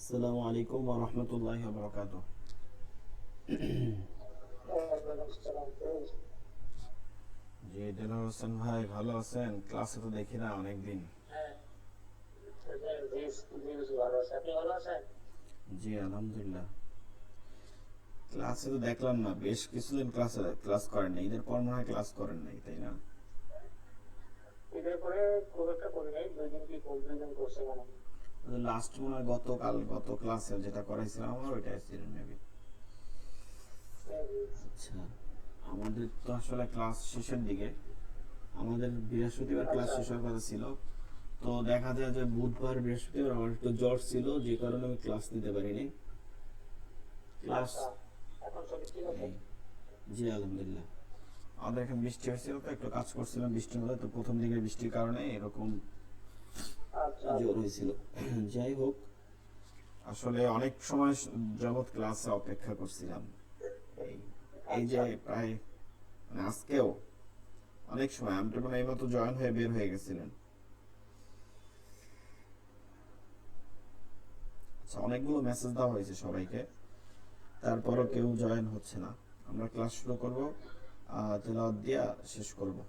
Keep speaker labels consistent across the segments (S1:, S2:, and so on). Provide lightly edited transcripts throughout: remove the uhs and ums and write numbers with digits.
S1: আসসালামু আলাইকুম ওয়া রাহমাতুল্লাহি ওয়া বারাকাতুহু। জি, দেলোয়ার হোসেন ভাই ভালো আছেন? ক্লাসে তো দেখি না অনেকদিন। জি আলহামদুলিল্লাহ। ক্লাসে তো দেখলাম না, বেশ কিছুদিন ক্লাস করেন না, ঈদের পর মনে হয় ক্লাস করেন নাই, তাই না? লাস্ট মনে হয় গত ক্লাসে যেটা করাইছিলাম আমার ওইটাই ছিল মেবি। আচ্ছা, আমাদের তো আসলে ক্লাস শেষের দিকে, আমাদের বৃহস্পতিবার ক্লাস শেষ হওয়ার কথা ছিল। তো দেখা যায় যে বুধবার বৃহস্পতিবার আমার একটু জ্বর ছিল, যে কারণে আমি ক্লাস নিতে পারিনি। ক্লাস এই জি আলহামদুলিল্লাহ। আমাদের এখানে বৃষ্টি হয়েছিল, তো একটু কাজ করছিলাম বৃষ্টির মধ্যে, তো প্রথম দিকের বৃষ্টির কারণে এরকম জ্বর হয়েছিল। যাই হোক, আসলে অনেক সময় যাবৎ ক্লাসে অপেক্ষা করছিলাম। এই এই যে প্রায় মানে আজকেও অনেক সময় আমি তো মানে এইমাত্র জয়েন হয়ে বের হয়ে গেছিলেন। আচ্ছা, অনেকগুলো মেসেজ দেওয়া হয়েছে সবাইকে, তারপরও কেউ জয়েন হচ্ছে না। আমরা ক্লাস শুরু করব, তেলাওয়াত দিয়া শেষ করব।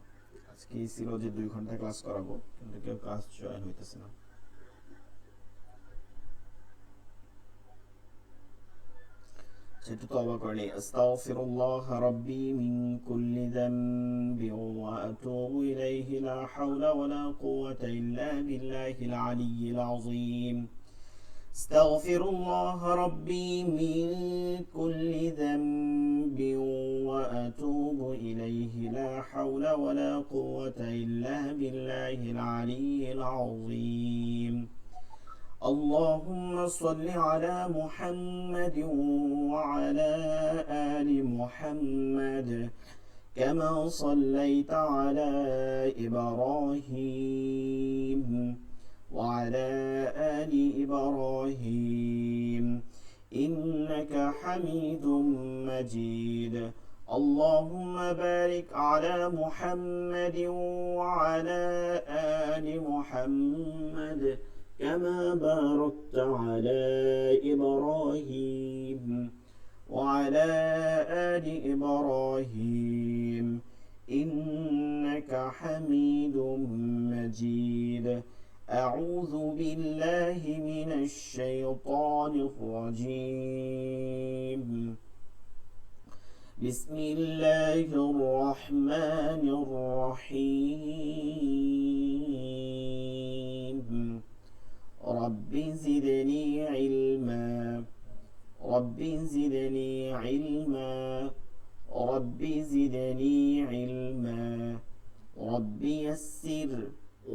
S1: আজকে ছিল যে 2 ঘন্টা ক্লাস করাবো, কিন্তু কেউ ক্লাস জয়েন হইতেছে না। সেটা তো অবাক করেনি। আস্তাগফিরুল্লাহ রাব্বি মিন কুল্লি যামবি ওয়া আতুবু ইলাইহি লা হাওলা ওয়ালা কুওয়াতা ইল্লা বিল্লাহিল আলিয়্যিল আযীম। استغفر الله ربي من كل ذنب وأتوب إليه لا حول ولا قوة إلا بالله العلي العظيم. اللهم صل على محمد وعلى آل محمد كما صليت على إبراهيم وعلى آل إبراهيم إنك حميد مجيد. اللهم بارك على محمد وعلى آل محمد كما باركت على إبراهيم وعلى آل إبراهيم إنك حميد مجيد. أعوذ بالله من الشيطان الرجيم. بسم الله الرحمن الرحيم. رب زدني علما رب زدني علما رب زدني علما رب يسر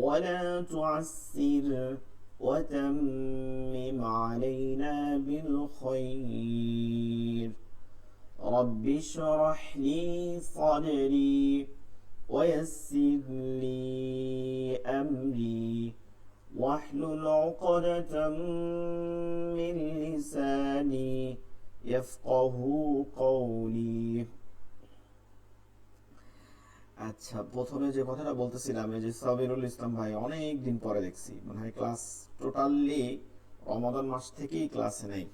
S1: ولا تعسر وتمم علينا بالخير. رب اشرح لي صدري ويسر لي أمري واحلل عقدة من لساني يفقه قولي. আচ্ছা, প্রথমে যে কথাটা বলতেছিলাম, এই যে সাবিরুল ইসলাম ভাই অনেক দিন পরে দেখছি, মানে হয় ক্লাস টোটালি রমাদান মাস থেকেই ক্লাসে নেই।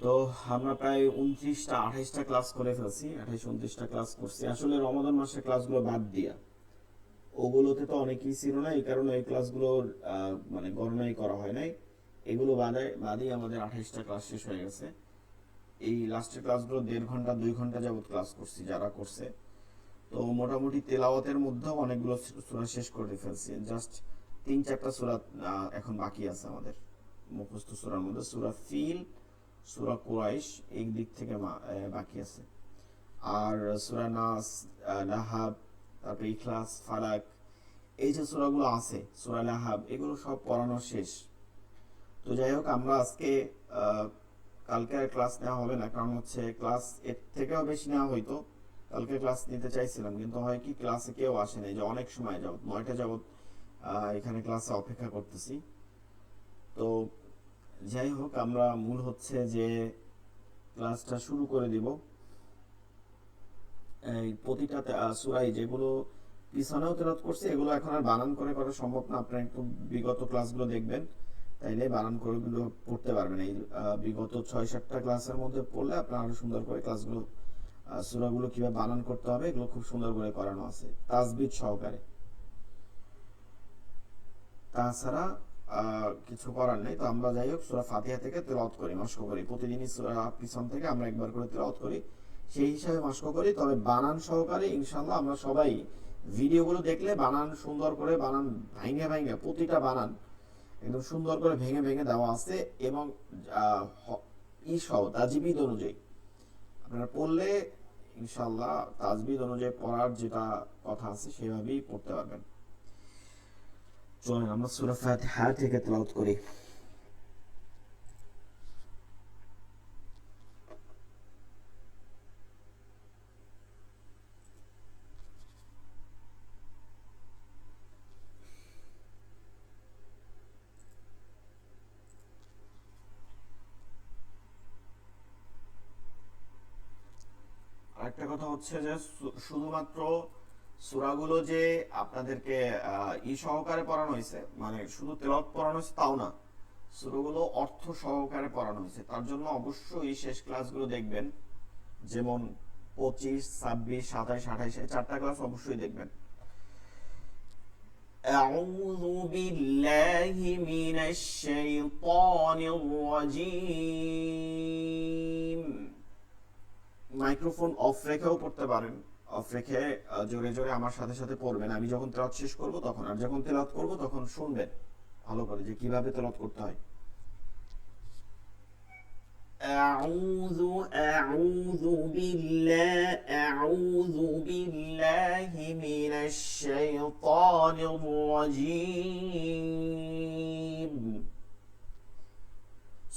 S1: তো আমরা প্রায় 29টা 28টা ক্লাস করে ফেলছি, 28 29টা ক্লাস করছি আসলে রমাদান মাসের ক্লাসগুলো বাদ দিয়া। ওগুলোতে তো অনেকেই ছিল না, এই কারণে এই ক্লাসগুলো মানে গণনাই করা হয় নাই। এগুলো বাদেই আমাদের 28টা ক্লাস শেষ হয়ে গেছে। এই লাস্টের ক্লাসগুলো 1.5 ঘন্টা 2 ঘন্টা যাবত ক্লাস করছি যারা করছে। তো মোটামুটি তেলাওয়াতের মধ্যেও অনেকগুলো সূরা শেষ করে ফেলছি, জাস্ট 3 4টা সূরা এখন বাকি আছে আমাদের মুখস্থ সূরার মধ্যে। সূরা ফিল, সূরা কুরাইশ এই দিক থেকে বাকি আছে। আর সূরা নাস, লাহাব, তারপর ইখলাস, ফালাক, এই যে সূরাগুলো আছে, সূরা লাহাব, এগুলো সব পড়ানো শেষ। তো যাই হোক, আমরা আজকে কালকে আর ক্লাস নেওয়া হবে না, কারণ হচ্ছে ক্লাস এর থেকেও বেশি নেওয়া হইতো। কালকে ক্লাস নিতে চাইছিলাম, কিন্তু হয় কি ক্লাসে কেউ আসে নাই, যে অনেক সময় যাবত 9টা যাবত এখানে ক্লাসে অপেক্ষা করতেছি। তো যাই হোক, আমরা মূল হচ্ছে যে ক্লাসটা শুরু করে দিব। এই প্রতিটা সূরাই যেগুলো পিছনেও তেলাওয়াত করছি, এগুলো এখন আর বানান করে করা সম্ভব না, আপনারা একটু বিগত ক্লাসগুলো দেখবেন, তাইলে বানান করেগুলো পড়তে পারবেন। এই বিগত 6-7টা ক্লাসের মধ্যে পড়লে আপনারা আরো সুন্দর করে ক্লাসগুলো সূরাগুলো কিভাবে বানান করতে হবে এগুলো খুব সুন্দর করে করানো আছে তাজবিদ সহকারে। তাছাড়া কিছু করার নেই। তো আমরা যাই হোক সূরা ফাতিহা থেকে তেলাওয়াত করি, মশক করি প্রতিদিনই, সূরা পিছন থেকে আমরা একবার করে তেলাওয়াত করি, সেই হিসাবে মশক করি। তবে বানান সহকারে ইনশাআল্লাহ আমরা সবাই ভিডিওগুলো দেখলে বানান সুন্দর করে, বানান ভাঙে ভাঙে প্রতিটা বানান একদম সুন্দর করে ভেঙে ভেঙে দেওয়া আছে, এবং তাজবিদ অনুযায়ী আপনারা পড়লে ইনশাআল্লাহ তাজবিদ অনুযায়ী পড়ার যেটা কথা আছে সেভাবেই পড়তে পারবেন। চলেন আমরা সূরা ফাতিহা থেকে তেলাওয়াত করি। আরেকটা কথা হচ্ছে যে শুধুমাত্র সূরাগুলো যে আপনাদেরকে সহকারে পড়ানো হয়েছে, মানে শুধু তেলাওয়াত পড়ানো হয়েছে তাও না, সূরাগুলো অর্থ সহকারে পড়ানো হয়েছে। তার জন্য অবশ্যই শেষ ক্লাসগুলো দেখবেন, যেমন 25, 26, 27, 28 এই 4টা ক্লাস অবশ্যই দেখবেন। أعوذ بالله من الشيطان الرجيم। মাইক্রোফোন অফ রেখেও পড়তে পারেন, অফ রেখে জোরে জোরে আমার সাথে সাথে পড়বেন। আমি যখন তেলাওয়াত শেষ করব তখন, আর যখন তেলাওয়াত করব তখন শুনবেন ভালো করে যে কিভাবে তেলাওয়াত করতে হয়। أعوذ بالله من الشيطان الرجيم।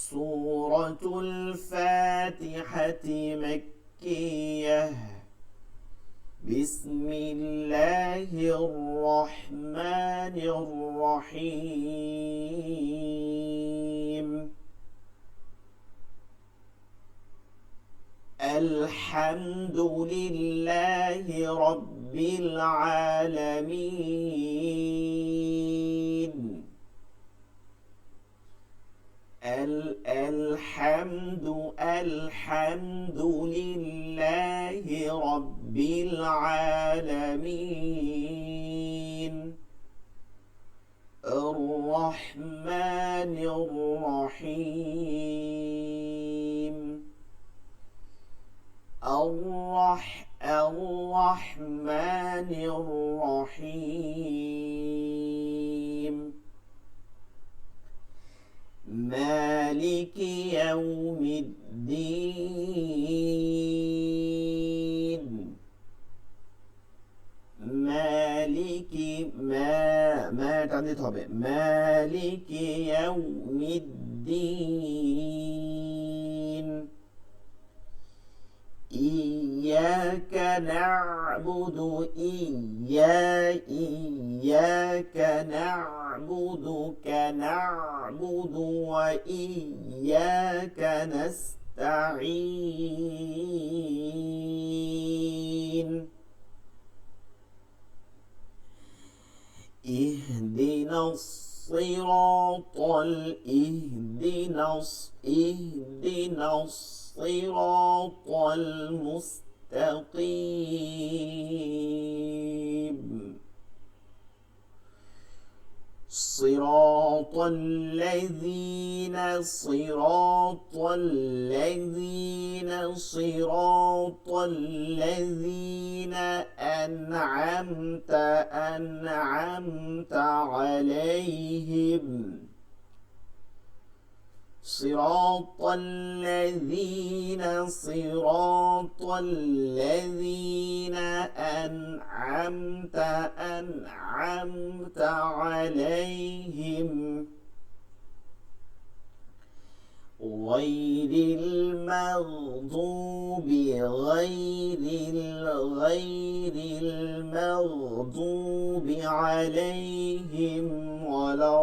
S1: سورة الفاتحة مكية. بسم الله الرحمن الرحيم. الحمد لله رب العالمين. الحمد لله رب العالمين. الرحمن الرحيم. الرحمن الرحيم. مالك يوم الدين. مالك ما টানতে হবে, مالك يوم الدين. إياك نعبد إياك نعبد وإياك نستعين. اهدنا الصراط المستقيم. صراط الذين أنعمت عليهم. صراط الذين أنعمت عليهم غير المغضوب عليهم ولا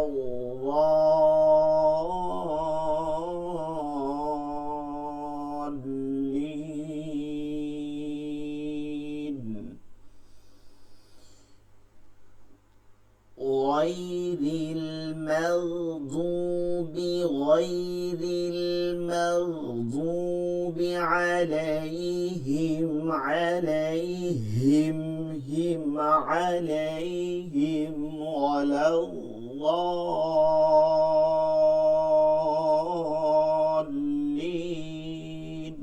S1: غير المغضوب بغير المغضوب عليهم ولا الضالين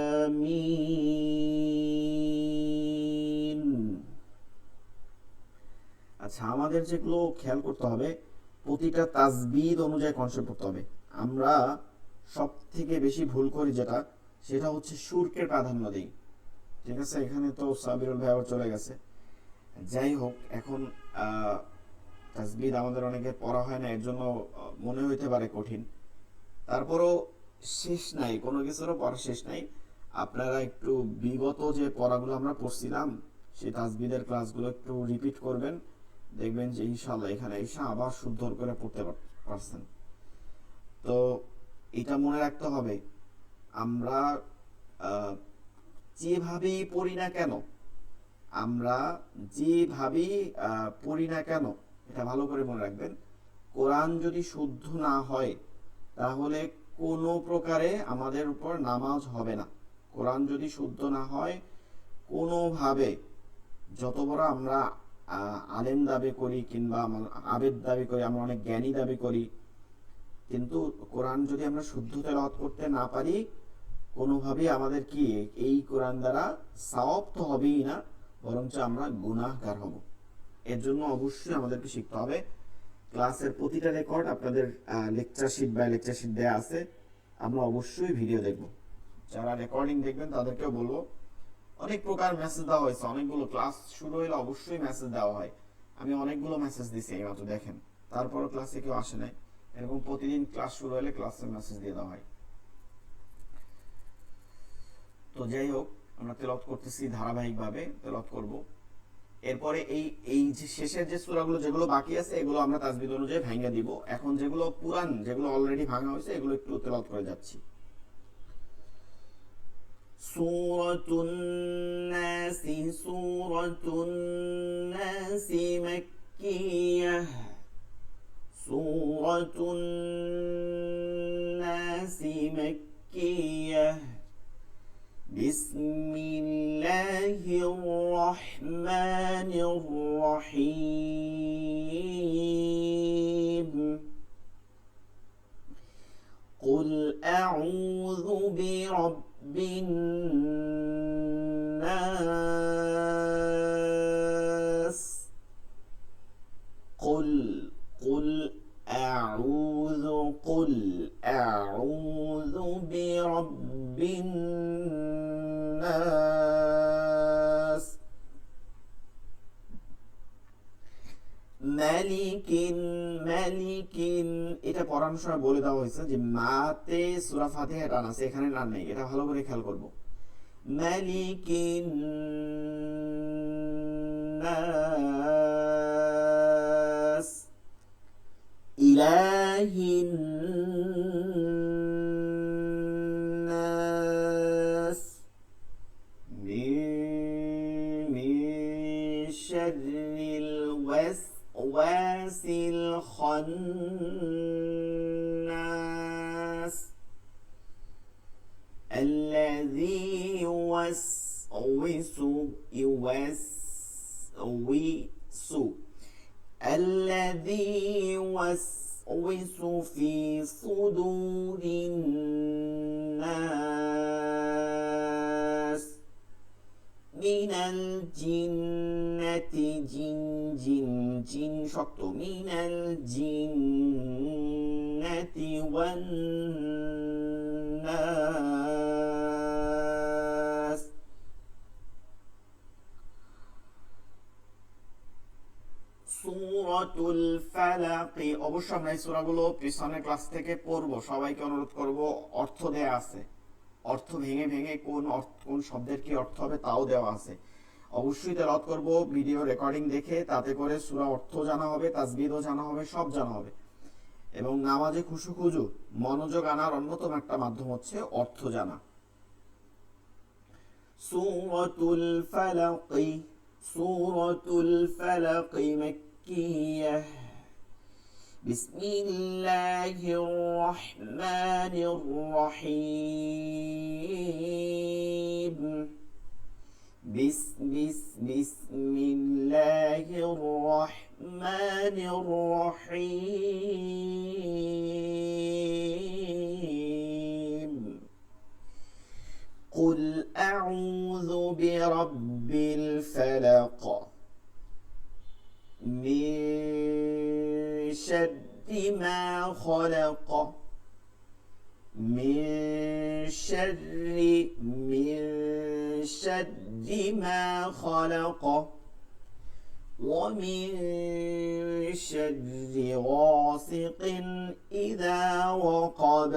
S1: آمين। আচ্ছা, আমাদের যেগুলো খেয়াল করতে হবে, প্রতিটা তাজবিদ অনুযায়ী কনসেপ্ট করতে হবে। আমরা সব থেকে বেশি ভুল করি সেটা হচ্ছে সুরকে প্রাধান্য দিই। ঠিক আছে, এখানে তো সাবিরুল ভাই আবার চলে গেছে। যাই হোক, এখন তাজবিদ আমাদের অনেকে পড়া হয় না, এর জন্য মনে হইতে পারে কঠিন। তারপরও শেষ নাই, কোনো কিছুরও পড়া শেষ নাই। আপনারা একটু বিগত যে পড়াগুলো আমরা পড়ছিলাম সেই তাজবিদের ক্লাসগুলো একটু রিপিট করবেন, দেখবেন যে ইনশাল্লাহ এখানে এসে আবার শুদ্ধ করে পড়তে পারছেন। তো এটা মনে রাখতে হবে, আমরা যেভাবেই পড়ি না কেন, এটা ভালো করে মনে রাখবেন, কোরআন যদি শুদ্ধ না হয় তাহলে কোনো প্রকারে আমাদের উপর নামাজ হবে না। কোরআন যদি শুদ্ধ না হয়, কোনোভাবে যত বড় আমরা আলেম দাবি করি কিংবা আবেদ দাবি করি, আমরা অনেক জ্ঞানী দাবি করি, কিন্তু কোরআন যদি আমরা শুদ্ধ তেলাওয়াত করতে না পারি, কোনোভাবেই আমাদের কি এই কোরআন দ্বারা সওয়াব তো হবেই না, বরঞ্চ আমরা গুনাহগার হব। এর জন্য অবশ্যই আমাদেরকে শিখতে হবে। ক্লাসের প্রতিটা রেকর্ড আপনাদের লেকচার শিট দেয়া আছে, আমরা অবশ্যই ভিডিও দেখব। যারা রেকর্ডিং দেখবেন তাদেরকেও বলবো, অনেক প্রকার মেসেজ দেওয়া হয়েছে, অনেকগুলো ক্লাস শুরু হলে অবশ্যই মেসেজ দেওয়া হয়। আমি অনেকগুলো মেসেজ দিছি এইমাত্র, দেখেন, তারপরও ক্লাসে কেউ আসে নাই। এরকম প্রতিদিন ক্লাস শুরু হলে ক্লাসে মেসেজ দিয়ে দেওয়া হয়। তো যাই হোক, আমরা তেলাওয়াত করতেছি, ধারাবাহিকভাবে তেলাওয়াত করব। এরপরে এই যে শেষের যে সূরাগুলো যেগুলো বাকি আছে, এগুলো আমরা তাজবিদ অনুযায়ী ভাঙা দিব। এখন যেগুলো পুরান, যেগুলো অলরেডি ভাঙা হয়েছে, এগুলো একটু তেলাওয়াত করে যাচ্ছি। সূরাতুন নাস মাক্কিয়াহ বিসমিল্লাহির রহমানির রহিম। قل أعوذ برب الناس قل أعوذ برب الناس মালিকিন। এটা পড়ানোর সময় বলে দেওয়া হয়েছে যে মাতে সূরা ফাতিহা টান আছে, এখানে টান নেই, এটা ভালো করে খেয়াল করব। মালিকিন নাস ইলাহিন নাস মিন শাররিল ওয়াসিল খান্নাস الذي يوسوس في صدور الناس من الجنة جن شط من الجنة والناس। সূরাতুল ফালাক, অবশ্য আমরা এই সূরাগুলো পিছনের ক্লাস থেকে পড়বো, সবাইকে অনুরোধ করব, অর্থ দেয়া আছে, অর্থ ভেঙে কোন শব্দের কি অর্থ হবে তাও দেওয়া আছে। অবশ্যই তেলাওয়াত করব, ভিডিও রেকর্ডিং দেখে, তাতে করে সূরা অর্থ জানা হবে, তাজবিদও জানা হবে, সব জানা হবে। এবং নামাজে খুশু মনোযোগ আনার অন্যতম একটা মাধ্যম হচ্ছে অর্থ জানা। সূরাতুল ফালাক মাক্কিয়াহ بسم الله الرحمن الرحيم. بسم الله الرحمن الرحيم. قل أعوذ برب الفلق من شر ما خلق. من شر ما خلق. ومن شر غاسق إذا وقب.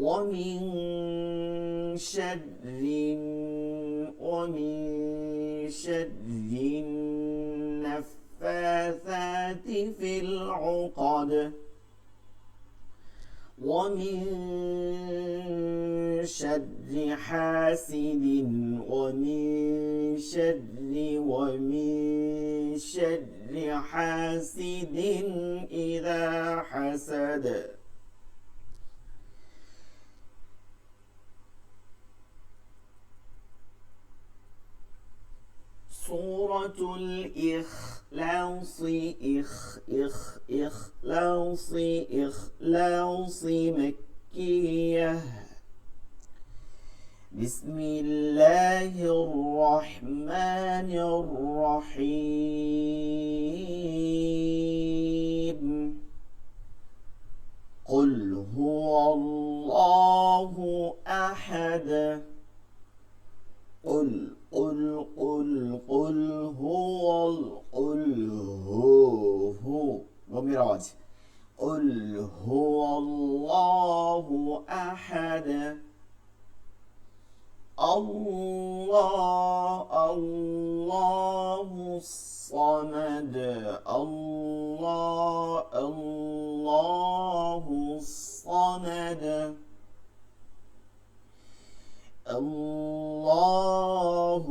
S1: ومن شر النفاثات في العقد. ومن شر حاسد إذا حسد. سورة الإخلاص مكية. بسم الله الرحمن الرحيم. قل هو الله أحد. قل هو ضمير عوض. قل هو الله أحد. الله الصمد. الله الصمد. الله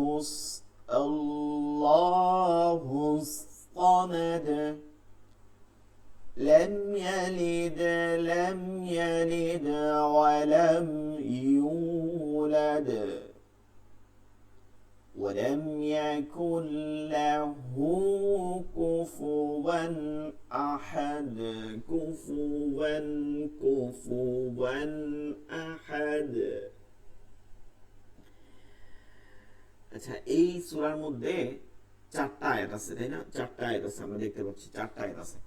S1: الصمد. لم يلد ولم يولد ولم يكن له كفوا أحد. আচ্ছা, এই সূরার মধ্যে 4টা আয়াত আছে, তাই না? 4টা আয়াত আছে, আমরা দেখতে পাচ্ছি 4টা আয়াত আছে।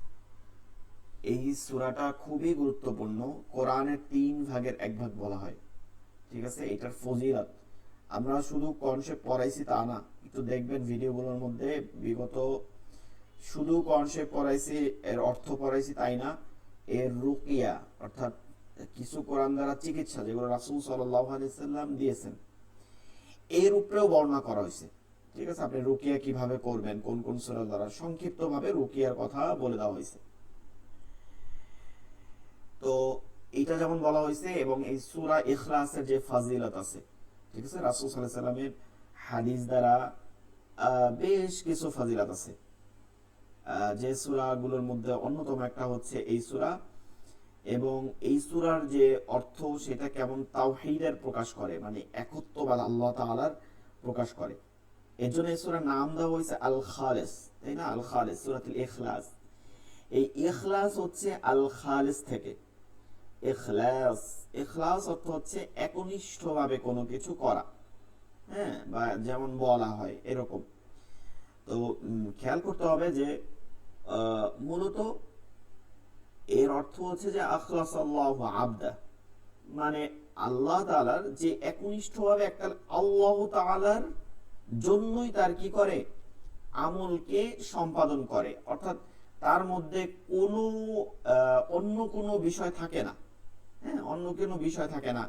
S1: এই সূরাটা খুবই গুরুত্বপূর্ণ। কোরআনের 3 ভাগের 1 ভাগ বলা হয়, ঠিক আছে? এটার ফজিলত আমরা শুধু কনসেপ্ট পড়াইছি তা না, একটু দেখবেন ভিডিওগুলোর মধ্যে বিগত শুধু কনসেপ্ট পড়াইছি, এর অর্থ পড়াইছি তাই না, এর রুকিয়া অর্থাৎ কিছু কোরআন দ্বারা চিকিৎসা যেগুলো রাসূল সাল্লাল্লাহু আলাইহি সাল্লাম দিয়েছেন এর উপরেও বর্ণনা করা হয়েছে, ঠিক আছে? আপনি রুকিয়া কিভাবে করবেন, কোন কোন সূরা দ্বারা, সংক্ষিপ্তভাবে রুকিয়ার কথা বলে দেওয়া হয়েছে। তো এটা যেমন বলা হয়েছে, এবং এই সূরা ইখলাসের যে ফাজিলত আছে, ঠিক আছে, রাসূল সাল্লাল্লাহু আলাইহি সাল্লামের হাদিস দ্বারা বেশ কিছু ফাজিলত আছে। যে সূরাগুলোর মধ্যে অন্যতম একটা হচ্ছে এই সূরা, এবং এই সূরার যে অর্থ সেটা কেমন তাওহীদের প্রকাশ করে, মানে একত্ববাদ আল্লাহ তাআলার প্রকাশ করে। এর জন্য এই সূরার নাম দেওয়া হয়েছে আল খালিস, তাই না? আল খালিস, সূরাতুল ইখলাস। এই ইখলাস হচ্ছে আল খালিস থেকে। ইখলাস অর্থ হচ্ছে একনিষ্ঠভাবে কোনো কিছু করা, হ্যাঁ, বা যেমন বলা হয় এরকম। তো খেয়াল করতে হবে যে মূলত এর অর্থ হচ্ছে যে আখলাসাল্লাহু আবদা, মানে আল্লাহ তাআলার যে একনিষ্ঠভাবে একটা আল্লাহ তাআলার জন্যই তার কি করে, আমলকে সম্পাদন করে, অর্থাৎ তার মধ্যে কোনো অন্য কোনো বিষয় থাকে না, হ্যাঁ, অন্য কোনো বিষয় থাকে না,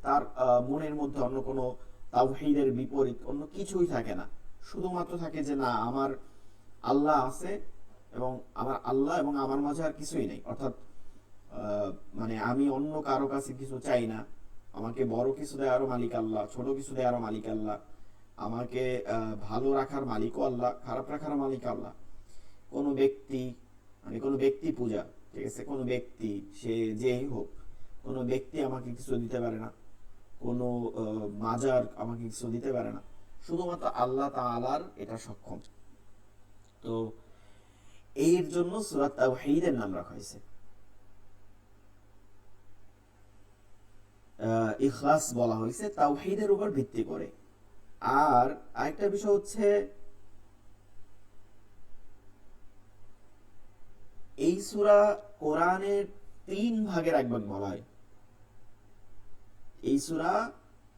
S1: তার মনের মধ্যে অন্য কোনো তাওহীদের বিপরীত অন্য কিছুই থাকে না। শুধুমাত্র থাকে যে না, আমার আল্লাহ আছে এবং আমার আল্লাহ এবং আমার মাঝে আর কিছুই নেই, অর্থাৎ মানে আমি অন্য কারো কাছে কিছু চাই না। আমাকে বড় কিছু দেওয়ারও মালিক আল্লাহ, ছোট কিছু দেওয়ারও মালিক আল্লাহ, আমাকে ভালো রাখার মালিকও আল্লাহ, খারাপ রাখার মালিক আল্লাহ। কোনো ব্যক্তি পূজা, ঠিক আছে, কোনো ব্যক্তি সে যেই হোক, কোনো ব্যক্তি আমাকে কিছু দিতে পারে না, কোনো মাজার আমাকে কিছু দিতে পারে না, শুধুমাত্র আল্লাহ তাআলার এটা সক্ষম। তো এর জন্য সূরা তাওহীদের নাম রাখা হয়েছে, ইখলাস বলা হয়েছে তাওহীদের উপর ভিত্তি করে। আর আরেকটা বিষয় হচ্ছে এই সূরা কোরআনের 3 ভাগের এক ভাগ বলা হয়। এই সূরা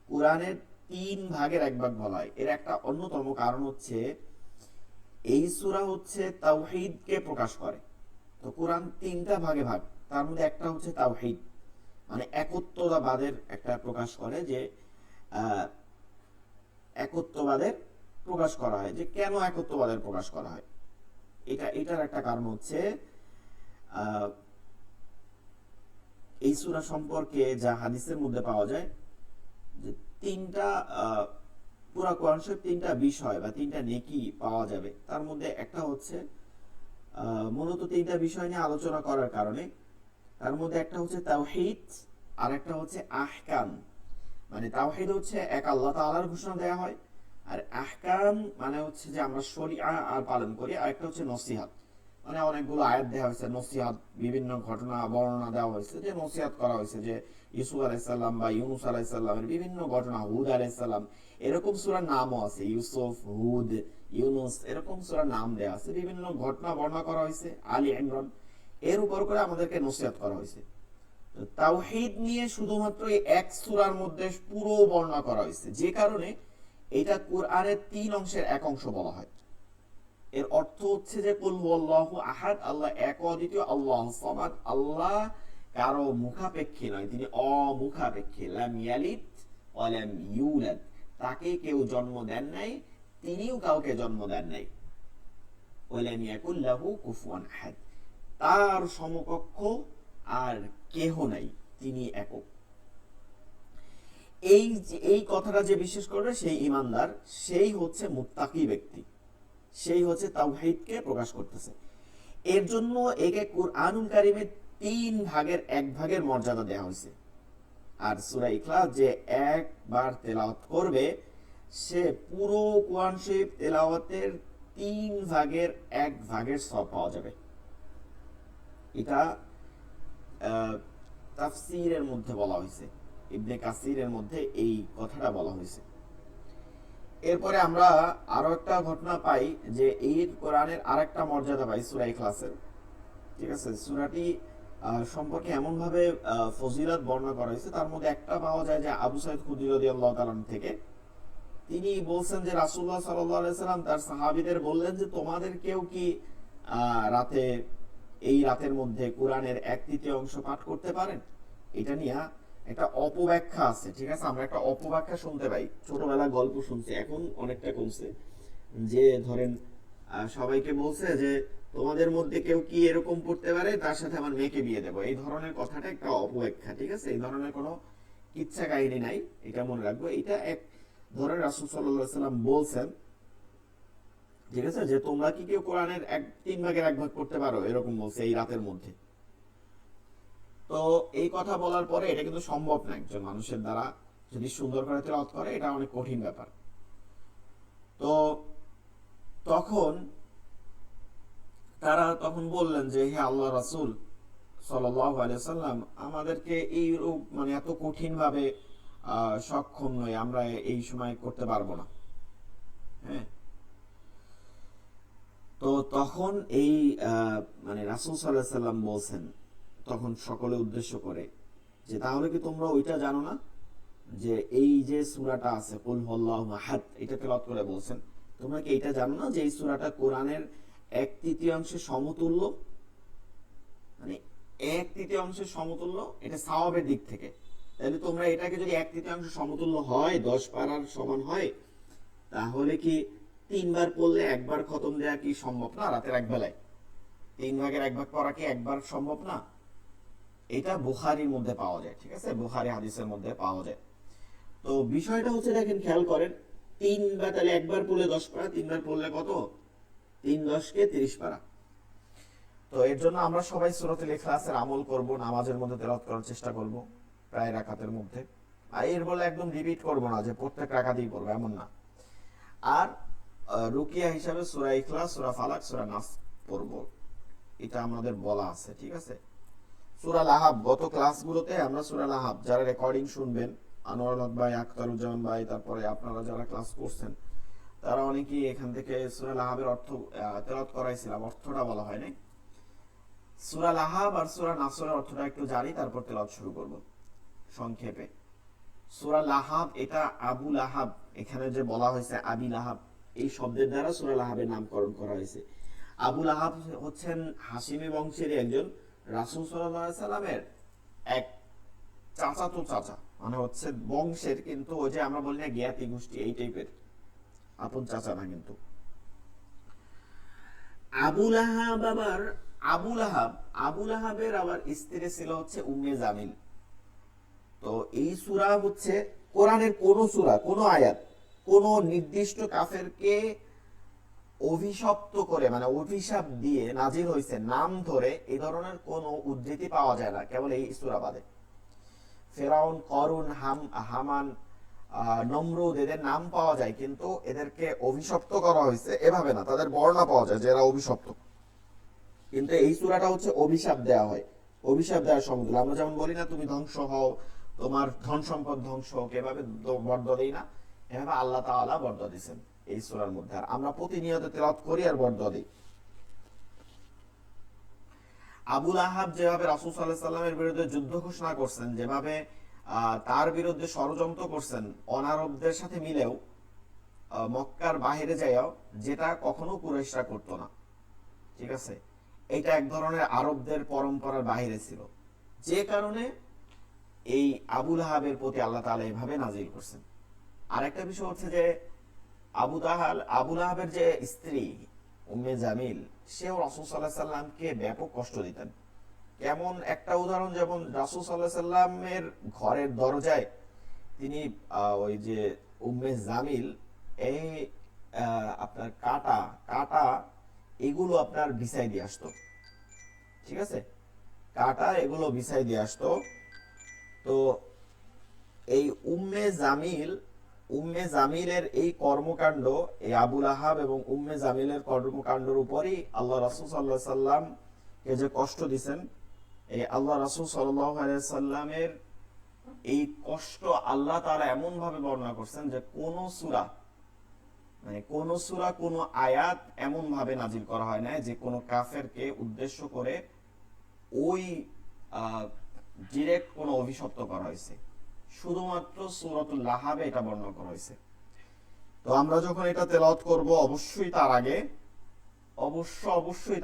S1: কোরআনের 3 ভাগের এক ভাগ বলা হয়। এর একটা অন্যতম কারণ হচ্ছে এই সূরা হচ্ছে তাওহীদকে প্রকাশ করে। তো কোরআন 3টা ভাগে ভাগ, তার মধ্যে একটা হচ্ছে তাওহীদ, মানে একত্ববাদের একটা প্রকাশ করে, যে একত্ববাদের প্রকাশ করা হয়। যে কেন একত্ববাদের প্রকাশ করা হয়, এটার একটা কারণ হচ্ছে এই সূরা সম্পর্কে যা হাদিসের মধ্যে পাওয়া যায়, যে তিনটা পুরা কোরআন শরীফ 3টা বিষয় বা 3টা নেকি পাওয়া যাবে। তার মধ্যে একটা হচ্ছে মূলত 3টা বিষয় নিয়ে আলোচনা করার কারণে, তার মধ্যে একটা হচ্ছে তাওহীদ, আর একটা হচ্ছে আহকাম। মানে তাওহীদ হচ্ছে এক আল্লাহ তাআলার ঘোষণা দেয়া হয়, আর আহকাম মানে হচ্ছে যে আমরা শরিয়া আর পালন করি, আর একটা হচ্ছে নসিহত, মানে অনেকগুলো আয়াত দেওয়া হয়েছে নসিহত, বিভিন্ন ঘটনা বর্ণনা দেওয়া হয়েছে যে নসিহত করা হয়েছে, যে ইউসুফ আলাইহিস সালাম বা ইউনূস আলাইহিস সালামের বিভিন্ন ঘটনা, হুদ আলাইহিস সালাম, এরকম সূরার নামও আছে, ইউসুফ, হুদ, ইউনূস, এরকম সূরার নাম দেওয়া আছে, বিভিন্ন ঘটনা বর্ণনা করা হয়েছে, আলী ইমরান, এর উপর করে আমাদেরকে নসিহত করা হয়েছে। তাওহীদ নিয়ে শুধুমাত্র এই এক সূরার মধ্যে পুরো বর্ণনা করা হয়েছে, যে কারণে এটা কোরআনের 3 অংশের এক অংশ বলা হয়। এর অর্থ হচ্ছে যে কুল হুয়াল্লাহু আহাদ, আল্লাহ এক অদ্বিতীয়, আল্লাহুস সামাদ, আল্লাহ কারো মুখাপেক্ষী নয়, তিনি অমুখাপেক্ষী, লাম ইয়ালিদ ওয়া লাম ইউলাদ, তাকে কেউ জন্ম দেন নাই, তিনিও কাউকে জন্ম দেন নাই, ওয়া লাম ইয়াকুল লাহু কুফুয়ান আহাদ, তার সমকক্ষ আর কেহ নাই, তিনি একক। এই কথাটা যে বিশ্বাস করবে সেই ঈমানদার, সেই হচ্ছে মুত্তাকি ব্যক্তি, সেই হচ্ছে তাওহীদকে প্রকাশ করতেছে। এর জন্য একে কুরআনুল কারীমের 3 ভাগের 1 ভাগের মর্যাদা দেওয়া হয়েছে। আর সূরা ইখলাস যে একবার তেলাওয়াত করবে, সে পুরো কোরআন শরীফ তেলাওয়াতের 3 ভাগের 1 ভাগের সওয়াব পাওয়া যাবে। এটা তাফসীরের মধ্যে বলা হয়েছে, ইবনে কাসিরের মধ্যে এই কথাটা বলা হয়েছে। এরপরে আমরা আরো একটা ঘটনা পাই, যে এই কোরআনের আরেকটা মর্যাদা পাই সূরা ইখলাসের, ঠিক আছে। সূরাটি সম্পর্কে এমন ভাবে ফজিলত বর্ণনা করা হয়েছে, তার মধ্যে একটা পাওয়া যায় যে আবু সাঈদ খুদরি রাদিয়াল্লাহু তাআলা থেকে, তিনি বলছেন যে রাসূলুল্লাহ সাল্লাল্লাহু আলাইহি সাল্লাম তার সাহাবীদের বললেন যে তোমাদের কেউ কি রাতে, এই রাতের মধ্যে কোরআনের 1/3 অংশ পাঠ করতে পারেন? এটা নিয়ে একটা অপব্যাখ্যা আছে, ঠিক আছে, আমরা একটা অপব্যাখ্যা শুনতে পাই, ছোটবেলা গল্প শুনছি, এখন অনেকটা কমছে, যে ধরেন সবাইকে বলছে যে তোমাদের মধ্যে কেউ কি এরকম পড়তে পারে, তার সাথে আমার মেয়েকে বিয়ে দেবো, এই ধরনের কথাটা একটা অপব্যাখ্যা, ঠিক আছে, এই ধরনের কোনো কিচ্ছা কাহিনী নাই, এটা মনে রাখবো। এটা এক ধরনের রাসূল সাল্লাল্লাহু আলাইহি সাল্লাম বলছেন, ঠিক আছে, যে তোমরা কি কেউ কোরআনের 3 ভাগের 1 ভাগ করতে পারো, এরকম বলছে এই রাতের মধ্যে। তো এই কথা বলার পরে এটা কিন্তু সম্ভব না একজন মানুষের দ্বারা, যদি সুন্দর করে তেলাওয়াত করে, এটা অনেক কঠিন ব্যাপার। তো তখন তারা বললেন যে হে আল্লাহ রাসূল সাল্লাল্লাহু আলাইহি ওয়াসাল্লাম, আমাদেরকে এই রূপ মানে এত কঠিন ভাবে সক্ষম নই, আমরা এই সময় করতে পারবো না। হ্যাঁ, তো তখন এই মানে রাসূল সাল্লাল্লাহু আলাইহি ওয়াসাল্লাম বলছেন তখন সকলে উদ্দেশ্য করে, যে তাহলে কি তোমরা ওইটা জানো না, যে এই যে সূরাটা আছে কুল হুয়াল্লাহু আহাদ, এটা তেলাওয়াত করে বলছেন, তোমরা কি এটা জানো না যে এই সূরাটা কোরআনের 1/3 সমতুল্য, মানে 1/3 সমতুল্য, এটা সওয়াবের দিক থেকে। তাহলে তোমরা এটাকে যদি 1/3 সমতুল্য হয়, 10 পারার সমান হয়, তাহলে কি 3 বার পড়লে একবার খতম দেয়া কি সম্ভব না রাতের এক বেলায়? 3 ভাগের 1 ভাগ পড়া কি একবার সম্ভব না? এটা বুখারীর মধ্যে পাওয়া যায়, ঠিক আছে, বুখারী হাদিসের মধ্যে পাওয়া যায়। তো বিষয়টা হচ্ছে দেখেন, খেয়াল করেন, 3 বার, তাহলে একবার পড়লে 10 পারা, 3 বার পড়লে কত? 3 10 কে 30 পারা। তো এর জন্য আমরা সবাই সূরাতুল ইখলাসের আমল করব, নামাজের মধ্যে তেলাওয়াত করার চেষ্টা করব প্রায় রাকাতের মধ্যে। আর এর বলে একদম রিপিট করব না যে প্রত্যেক রাকাতেই পড়ব, এমন না। আর রুকিয়া হিসাবে সূরা ইখলাস, সূরা ফালাক, সূরা নাস পড়ব, এটা আমাদের বলা আছে, ঠিক আছে। সূরা লাহাব, গত ক্লাসগুলোতে আমরা সূরা লাহাব, যারা রেকর্ডিং শুনবেন, আনোয়ার হক ভাই, আখতারুজ্জামান ভাই, তারপরে আপনারা যারা ক্লাস করছেন, তারা অনেকেই এখান থেকে সূরা লাহাবের অর্থ তেলাওয়াত করাইছিলাম, অর্থটা বলা হয় নাই। সূরা লাহাব আর সূরা নাসরের অর্থটা একটু জানি, তারপর তেলাওয়াত শুরু করব সংক্ষেপে। সূরা লাহাব, এটা আবু লাহাব, এখানে যে বলা হয়েছে আবি লাহাব, এই শব্দের দ্বারা সূরা লাহাবের নামকরণ করা হয়েছে। আবু লাহাব হচ্ছেন হাশিমি বংশের একজন, রাসূল সাল্লাল্লাহু আলাইহি সাল্লামের এক চাচাতো চাচা, মানে হচ্ছে বংশের, কিন্তু ওই যে আমরা বলি না জ্ঞাতি গোষ্ঠী, এই টাইপের, আপন চাচা না কিন্তু। আবু লাহাব আবার আবু লাহাবের আবার স্ত্রী ছিল হচ্ছে উম্মে জামিল। তো এই সূরা হচ্ছে কোরআনের কোন সূরা, কোন আয়াত কোন নির্দিষ্ট কাফেরকে অভিশপ্ত করে, মানে অভিশাপ দিয়ে নাজিল হয়েছে নাম ধরে, এই ধরনের কোন উদ্ধৃতি পাওয়া যায় না, কেবল এই সূরা বাদে। ফেরাউন, করুন, হামান, নমরুদ, এদের নাম পাওয়া যায়, কিন্তু এদেরকে অভিশপ্ত করা হয়েছে এভাবে না, তাদের বর্ণনা পাওয়া যায় যে এরা অভিশপ্ত। কিন্তু এই সূরাটা হচ্ছে অভিশাপ দেওয়া হয়, অভিশাপ দেওয়ার সমতুল্য। আমরা যেমন বলি না তুমি ধ্বংস হও, তোমার ধন সম্পদ ধ্বংস হোক, এভাবে বর্দ দেই না, এভাবে আল্লাহ তাআলা বর্দ দিয়েছেন এই সূরার মধ্যে, আর আমরা প্রতিনিয়ত তেলাওয়াত করি আর বর্দ দিই। আবু লাহাব যেভাবে রাসূল সাল্লাল্লাহু আলাইহি সাল্লামের বিরুদ্ধে যুদ্ধ ঘোষণা করছেন, যেভাবে তার বিরুদ্ধে ষড়যন্ত্র করছেন অনারবদের সাথে মিলেও, মক্কার বাইরে যাইও, যেটা কখনো কুরাইশরা করতো না, ঠিক আছে। এটা এক ধরনের আরবদের পরম্পরার বাইরে ছিল, যে কারণে এই আবু লাহাবের প্রতি আল্লাহ তাআলা এভাবে নাজিল করছেন। আরেকটা বিষয় হচ্ছে যে আবু লাহাবের যে স্ত্রী উম্মে জামিল, সেও রাসূল সাল্লাল্লাহু আলাইহি সাল্লামকে ব্যাপক কষ্ট দিতেন। কেমন একটা উদাহরণ, যেমন রাসূল সাল্লাল্লাহু আলাইহি সাল্লামের ঘরের দরজায় তিনি ওই যে উম্মে জামিল, এই আপনার কাটা এগুলো আপনার বিছাই দিয়ে আসতো, ঠিক আছে, কাটা এগুলো বিছাই দিয়ে আসতো। তো এই উম্মে জামিলের এই কর্মকাণ্ড, এই আবু লাহাব এবং উম্মে জামিলের কর্মকাণ্ডের উপরই আল্লাহ রাসূল সাল্লাল্লাহু আলাইহি সাল্লাম কে যে কষ্ট দিবেন, এই আল্লাহ রাসূল সাল্লাল্লাহু আলাইহি সাল্লামের এই কষ্ট আল্লাহ তাআলা এমন ভাবে বর্ণনা করছেন যে কোন সূরা, কোন আয়াত এমন ভাবে নাজিল করা হয় না যে কোন কাফেরকে উদ্দেশ্য করে ওই ডিরেক্ট কোন অভিশপ্ত করা হয়েছে। শুধুমাত্র সূরাতুল লাহাবে এটা বর্ণনা করা হয়েছে। তো আমরা যখন এটা তেলাওয়াত করব, অবশ্যই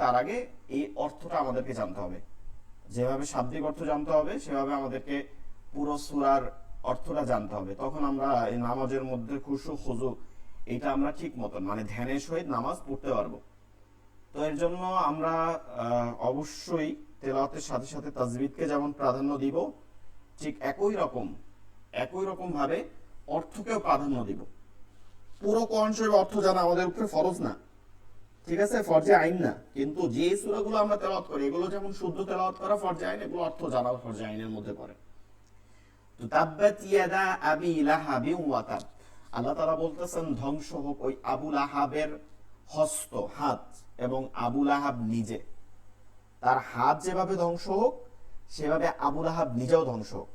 S1: তার আগে এই অর্থটা আমাদেরকে জানতে হবে। যেভাবে শাব্দিক অর্থ জানতে হবে, সেভাবে আমাদেরকে পুরো সূরার অর্থটা জানতে হবে। তখন আমরা এই নামাজের মধ্যে খুশু খুজু এটা আমরা ঠিক মতন, মানে ধ্যানের সহিত নামাজ পড়তে পারবো। তো এর জন্য আমরা অবশ্যই তেলাওয়াতের সাথে সাথে তাজবিদকে যেমন প্রাধান্য দিব, ঠিক একই রকম ভাবে অর্থকেও প্রাধান্য দিব। পুরো কোরআন শরীফ অর্থ জানা আমাদের উপরে ফরজ না, ঠিক আছে, ফরজে আইন না। কিন্তু যে সূরাগুলো আমরা তেলাওয়াত করি, এগুলো যেমন শুদ্ধ তেলাওয়াত করা ফরজে আইন, এগুলো অর্থ জানা ফরজে আইনের মধ্যে পড়ে। তো তাব্বাত ইয়াদা আবি লাহাবি ওয়া তাব, আল্লাহ তাআলা বলতেছেন ধ্বংস হোক ওই আবু লাহাবের হাত, এবং আবু লাহাব নিজে, তার হাত যেভাবে ধ্বংস হোক, সেভাবে আবু লাহাব নিজেও ধ্বংস হোক।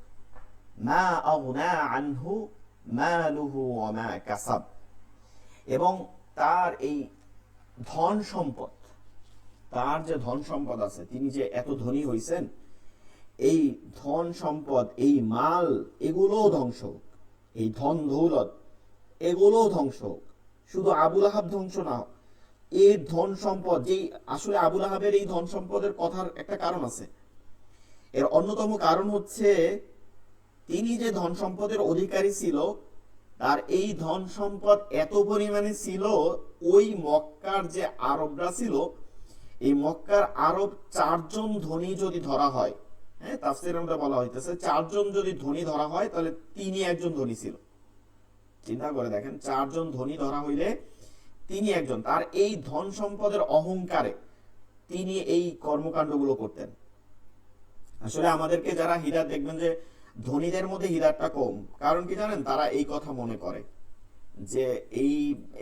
S1: মা আগনা আনহু মালুহু ওয়া মা কাসাব, এবং তার এই ধন সম্পদ, তার যে ধন সম্পদ আছে, তিনি যে এত ধনী হইছেন, এই ধন সম্পদ, এই মাল, এগুলোও ধ্বংস হোক, এই ধন দৌলত এগুলোও ধ্বংস হোক। শুধু আবু লাহাব ধ্বংস না, এই ধন সম্পদ, যেই আসলে আবু লাহাবের এই ধন সম্পদের কথার একটা কারণ আছে। এর অন্যতম কারণ হচ্ছে তিনি যে ধন সম্পদের অধিকারী ছিল, তার এই ধন সম্পদ এত পরিমাণে ছিল, ওই মক্কার যে আরবরা ছিল, এই মক্কার আরব 4 জন ধনী যদি ধরা হয়, হ্যাঁ, তাফসীরের মধ্যে বলা হইতেছে 4 জন যদি ধনী ধরা হয়, তাহলে তিনি একজন ধনী ছিল। চিন্তা করে দেখেন, 4 জন ধনী ধরা হইলে তিনি একজন। তার এই ধন সম্পদের অহংকারে তিনি এই কর্মকাণ্ডগুলো করতেন। আসলে আমাদেরকে যারা হিদায়াত দেখবেন যে ধনীদের মধ্যে হিদায়াতটা কম, কারণ কি জানেন, তারা এই কথা মনে করে যে এই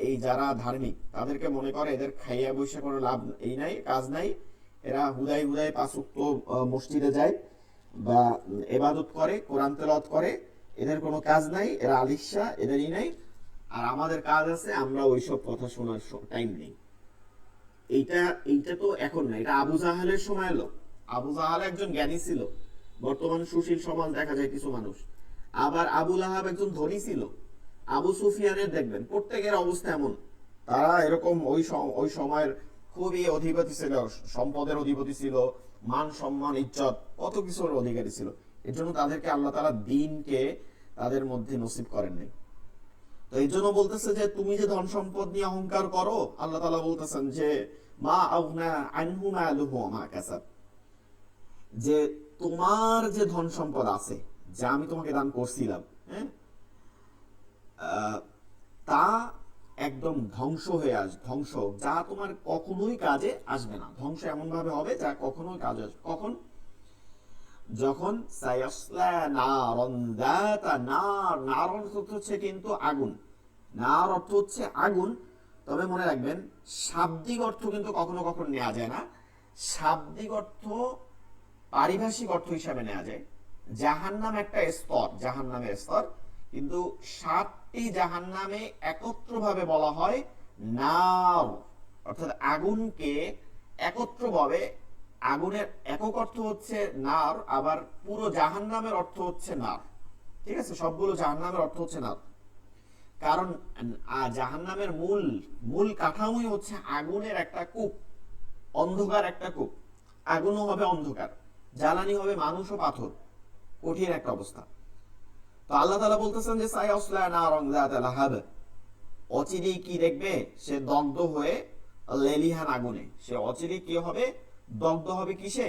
S1: এই যারা ধার্মিক তাদেরকে মনে করে এদের খাইয়া বৈশা কোনো লাভ এই নাই, কাজ নাই, এরা হুদাই হুদাই 5 ওয়াক্ত মসজিদে যায় বা ইবাদত করে, কোরআন তেলাওয়াত করে, এদের কোনো কাজ নাই, এরা আলিশা, এদেরই নাই, আর আমাদের কাজ আছে, আমরা ওইসব কথা শোনার টাইম নেই। এইটা এইটা তো এখন না, এটা আবু জাহালের সময় এলো। আবু জাহাল একজন জ্ঞানী ছিল, বর্তমান সুশীল সমাজ দেখা যায় কিছু মানুষ। আবার আবু লাহাব একজন ধনী ছিল। আবু সুফিয়ানের দেখবেন প্রত্যেকের অবস্থা এমন, তারা এরকম ওই সময়ের খুবই অধিপতি ছিল, সম্পদের অধিপতি ছিল, মান সম্মান ইজ্জত কত কিছুর অধিকারী ছিল। এর জন্য তাদেরকে আল্লাহ তাআলা দ্বীনকে তাদের মধ্যে নসিব করেন নাই। তো এই জন্য বলতেছে যে তুমি যে ধন সম্পদ নিয়ে অহংকার করো, আল্লাহ তাআলা বলতেছেন যে মা আউনা আনহু মালুহু ওয়া মা কাসাব, যে তোমার যে ধন সম্পদ আছে, যা আমি তোমাকে দান করছিলাম, হ্যাঁ, তা একদম ধ্বংস হয়ে ধ্বংস, যা তোমার কখনোই কাজে আসবে না। ধ্বংস এমন ভাবে হবে যা কখনোই কাজে আসবে। কখন? যখন সায়াসলা নারন যাতা নার, নারন অর্থ হচ্ছে কিন্তু আগুন, নার অর্থ হচ্ছে আগুন। তবে মনে রাখবেন শাব্দিক অর্থ কিন্তু কখনো কখনো নেওয়া যায় না। শাব্দিক অর্থ পারিভাষিক অর্থ হিসাবে নেওয়া যায়। জাহান্নাম একটা স্তর, জাহান্নামের স্তর, কিন্তু 7টি জাহান্নামে একত্রভাবে বলা হয় নার, অর্থাৎ আগুনকে একত্রভাবে, আগুনের একক অর্থ হচ্ছে নার, আবার পুরো জাহান্নামের অর্থ হচ্ছে নার। ঠিক আছে, সবগুলো জাহান্নামের অর্থ হচ্ছে নার, কারণ জাহান্নামের মূল মূল কাঠামোই হচ্ছে আগুনের একটা কূপ, অন্ধকার একটা কূপ। আগুনও হবে অন্ধকার, জ্বালানি হবে মানুষ ও পাথর, কঠিন একটা অবস্থা। তো আল্লাহ তাআলা বলতেছেন যে সায়াসলা নারন যাতা লাহাব, অচিরেই কি দেখবে, সে দগ্ধ হয়ে লেলিহান আগুনে, সে অচিরেই কি হবে, দগ্ধ হবে কিসে,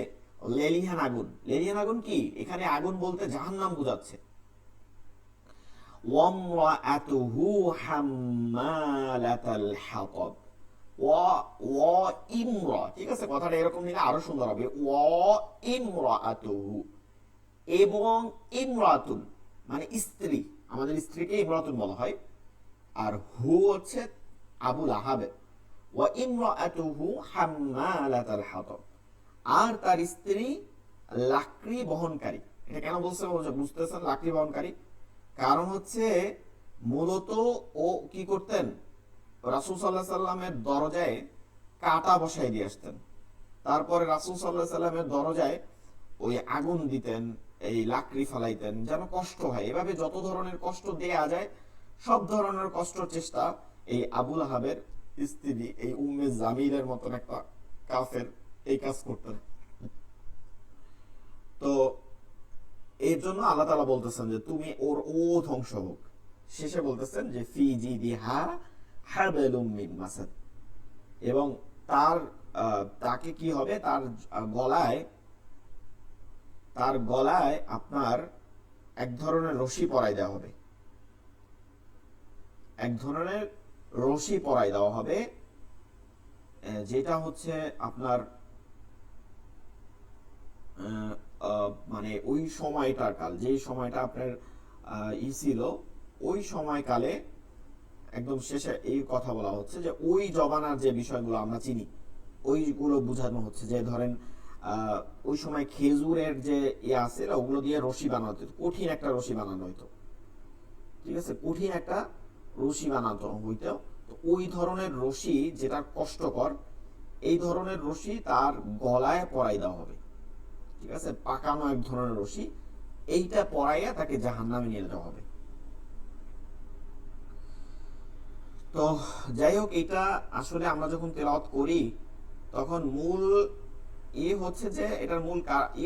S1: লেলিহান আগুন। লেলিহান আগুন কি, এখানে আগুন বলতে জাহান্নাম বোঝাচ্ছে। ওয়ামরাআতুহু হাম্মালাতাল হাতাব, ওয়া ইমরা, ঠিক আছে, কথাটা এরকম নিলে আরো সুন্দর হবে, ওয়া ইমরাআতুহু, এবং ইমরাতুন মানে স্ত্রী, আমাদের স্ত্রীকে ইমরাতুন বলা হয়, আর হু হচ্ছে আবু লাহাব। ওয়া ইমরাতুহু হাম্মালাতাল হাতাব, আর তার স্ত্রী লাকড়ি বহনকারী। এটা কেন বলছে বুঝতেছেন, লাকড়ি বহনকারী? কারণ হচ্ছে মূলত ও কি করতেন, রাসূল সাল্লাল্লাহু আলাইহি সাল্লামের দরজায় কাঁটা বসাই দিয়ে আসতেন, তারপরে রাসূল সাল্লাল্লাহু আলাইহি সাল্লামের দরজায় ওই আগুন দিতেন, এই লাকড়ি ফালাইতেন যেন কষ্ট হয়। এভাবে যত ধরনের কষ্ট দেয়া যায় সব ধরনের কষ্টের চেষ্টা এই আবু লাহাবের স্ত্রী, এই উম্মে জামিলের মতন একটা কাফের, এই কাজ করতেন। তো এর জন্য আল্লাহ তাআলা বলতেছেন যে তুমি ও ধ্বংস হোক। শেষে বলতেছেন যে ফি জিদিহা হাবলুম মিন মাসাদ, এবং তাকে কি হবে, তার গলায় আপনার এক ধরনের রশি পরাই দেওয়া হবে, এক ধরনের রশি পরাই দেওয়া হবে, যেটা হচ্ছে আপনার মানে ওই সময়টার কাল, যে সময়টা আপনার ছিল, ওই সময়কালে একদম শেষে এই কথা বলা হচ্ছে যে ওই জমানার যে বিষয়গুলো আমরা চিনি ওইগুলো বোঝানো হচ্ছে। যে ধরেন ওই সময় খেজুরের যে আছে ওগুলো দিয়ে রশি বানানো হতো, কঠিন একটা রশি বানানো হইতো, ঠিক আছে, কঠিন একটা রশি বানানো হইতো। তো ওই ধরনের রশি যেটা কষ্টকর, এই ধরনের রশি তার গলায় পরাই দেওয়া হবে, ঠিক আছে, পাকানো এক ধরনের রশি, এইটা পরাইয়া তাকে জাহান্নামে নিয়ে যাওয়া হবে। তো যাই হোক, এটা আসলে আমরা যখন তেলাওয়াত করি তখন মূল হচ্ছে যে এটার মূল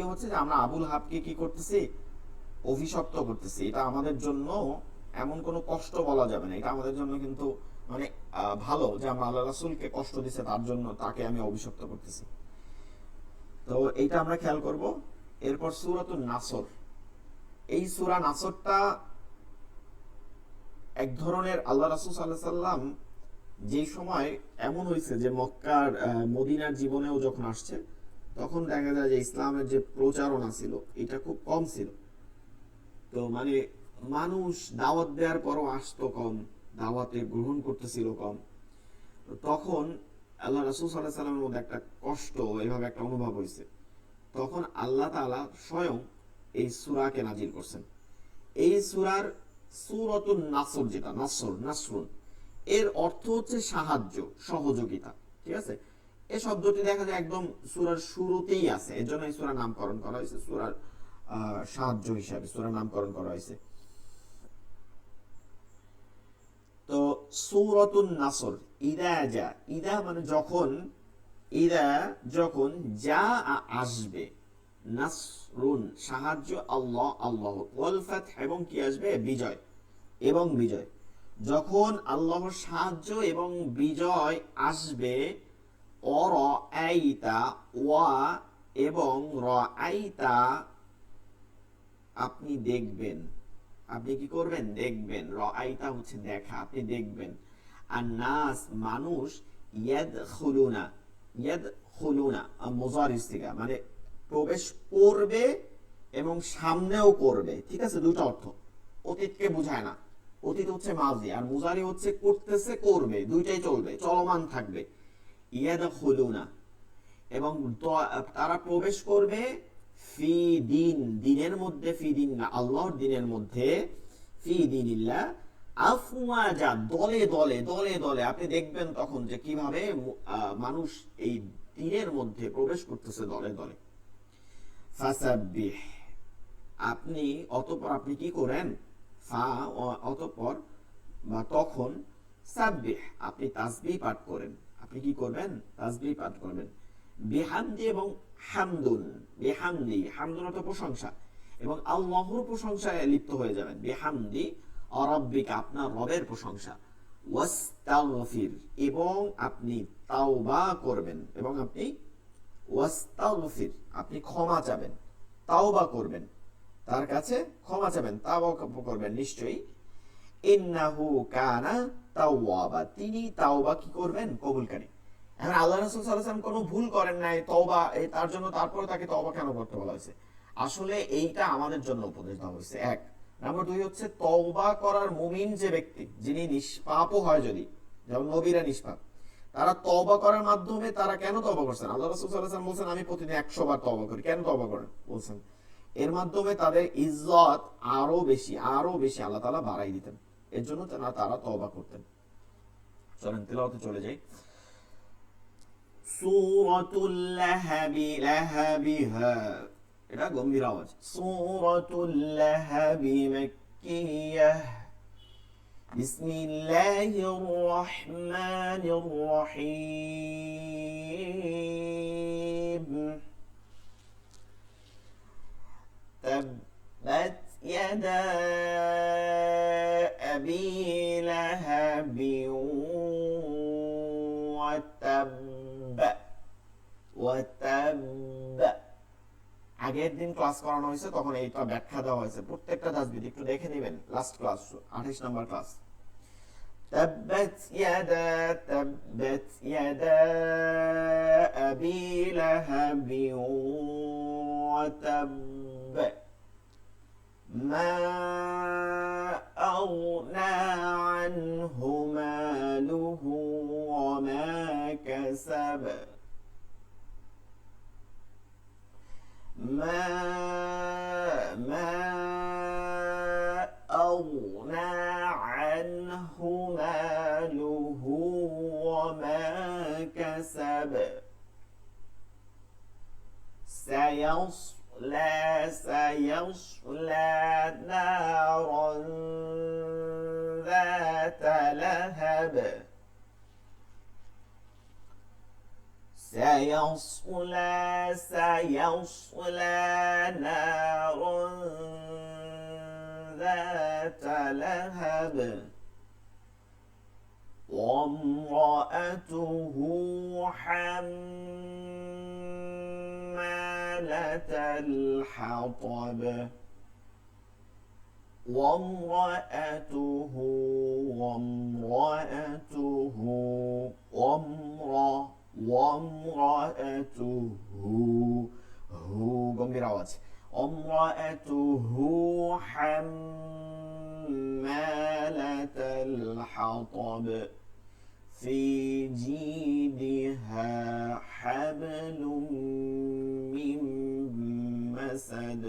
S1: হচ্ছে যে আমরা আবুল হাবকে কি করতেছি, অভিশপ্ত করতেছি। এটা আমাদের জন্য এমন কোনো কষ্ট বলা যাবে না, এটা আমাদের জন্য কিন্তু মানে ভালো যে আমরা আল্লাহ রাসূলকে কষ্ট দিছে, তার জন্য তাকে আমি অভিশপ্ত করতেছি। তো এইটা আমরা খেয়াল করব। এরপর সূরাতুন নাসর, এই সূরা নাসরটা এক ধরনের আল্লাহ রাসূল সাল্লাল্লাহু আলাইহি সাল্লাম যে সময় এমন হয়েছে যে মক্কার মদিনার জীবনেও যখন আসছে, তখন দেখা যায় যে ইসলামের যে প্রচারণা ছিল এটা খুব কম ছিল। তো মানে মানুষ দাওয়াত দেওয়ার পরও আসতো কম, দাওয়াতে গ্রহণ করতেছিল কম। তো তখন আল্লাহ রাসূল সাল্লাল্লাহু আলাইহি সাল্লামের মধ্যে একটা কষ্ট, এভাবে একটা অনুভব হয়েছে। তখন আল্লাহ তাআলা স্বয়ং এই সূরাকে নাজিল করছেন। এই সূরার সূরাতুন নাসর, যেটা নাসরুন, এর অর্থ হচ্ছে সাহায্য, সহযোগিতা। ঠিক আছে, এই শব্দটি দেখা যায় একদম সূরার শুরুতেই আছে, এর জন্য এই সূরার নামকরণ করা হয়েছে, সূরার সাহায্য হিসাবে সূরার নামকরণ করা হয়েছে। তো সূরাতুন নাসর, ইদা যা, ইদা মানে যখন, ইদা যখন, যা আসবে, নাসরুন সাহায্য, আল্লাহ আল্লাহ, ওয়াল ফাতহ এবং কি আসবে, বিজয় এবং বিজয়। যখন আল্লাহর সাহায্য এবং বিজয় আসবে, অরাআইতা, ওয়া এবং রাআইতা, আপনি দেখবেন, আপনি কি করবেন, দেখবেন। রাআইতা হচ্ছে দেখা, আপনি দেখবেন। আর নাস মানুষ, ইয়াদখুলুনা, ইয়াদখুলুনা মুজারিস থেকে, মানে প্রবেশ করবে এবং সামনেও করবে। ঠিক আছে, দুটো অর্থ, অতীতকে বোঝায় না। অতীত হচ্ছে মাজি, আর মুজারি হচ্ছে করতেছে, করবে, দুইটাই চলবে, চলমান থাকবে। ইয়াদখুলুনা, এবং তারা প্রবেশ করবে, ফি দিন, দিনের মধ্যে, ফি দিন না, আল্লাহর দিনের মধ্যে, ফি দিনিল্লাহ, আফওয়াজা, দলে দলে, দলে দলে। আপনি দেখবেন তখন যে কিভাবে মানুষ এই দিনের মধ্যে প্রবেশ করতেছে দলে দলে। ফাসাব্বিহ, আপনি অতঃপর আপনি কি করেন, ফা অতঃপর বা তখন, সাব্বিহ আপনি তাসবিহ পাঠ করেন। আপনি কি করবেন, তাসবিহ পাঠ করবেন। বিহামদি এবং হামদুন, বিহামদি, হামদুন অর্থ প্রশংসা, এবং আল্লাহর প্রশংসায় লিপ্ত হয়ে যাবেন। বিহামদি রাব্বিকা, আপনার রবের প্রশংসা। ওয়াস্তাগফির, এবং আপনি তাওবা করবেন, এবং আপনি ওয়াস্তাগফির আপনি ক্ষমা চাবেন, তাওবা করবেন, তার কাছে ক্ষমা চাবেন, তাওবা করবেন নিশ্চয়ই। ইন্নাহু কানা তাওয়াবা, তিনি তাওবা কি করবেন, কবুলকারী। এখন আল্লাহ রাসূল সাল্লাল্লাহু আলাইহি ওয়াসাল্লাম কোনো ভুল করেন নাই, তওবা তার জন্য তারপরে তাকে তওবা কেন করতে বলা হয়েছে? আসলে এইটা আমাদের জন্য উপদেশ দেওয়া হয়েছে, এক। নাম্বার দুই হচ্ছে, তওবা করার মুমিন যে ব্যক্তি, যিনি নিষ্পাপও হয়, যদি যেমন নবীরা নিষ্পাপ, তারা তওবা করার মাধ্যমে তারা কেন তওবা করছেন? আল্লাহ রাসূল সাল্লাল্লাহু আলাইহি ওয়াসাল্লাম বলেন, আমি প্রতিদিন 100 বার তওবা করি। কেন তওবা করেন বলছেন? এর মাধ্যমে তাদের ইজ্জত আরো বেশি, আরো বেশি আল্লাহ তাআলা বাড়াই দিতেন। এর জন্য তারা তওবা করতেন। চলেন তেলাওয়াতে চলে যাই। সূরাতুল লাহাবি, লাহাবিহা, এটা গম্ভীর আওয়াজ। সূরাতুল লাহাবি মাক্কিয়াহ, বিসমিল্লাহির রহমানির রহিম। তাব্বাত ইয়াদা আবি লাহাবি ওয়া তাব্বা, ওয়া তাব্বা। আগের দিন ক্লাস করানো হয়েছে, তখন এইটা ব্যাখ্যা দেওয়া হয়েছে। প্রত্যেকটা তাসবিহ একটু দেখে নেবেন, লাস্ট ক্লাস 28 নম্বর ক্লাস। تبت يدا، تبت يدا أبي لهب وتب، ما أغنى عنه ماله وما كسب، ما أغنى عنه ماله وما كسب، سيصلى نارا ذات لهب، سيصلى نارا ذات لهب، وامرأته حمالة الحطب، وامرأته وامرأته وامرأته هو গম্ভীর আওয়াজ امرأته حمالة الحطب في جيدها حبل من مسد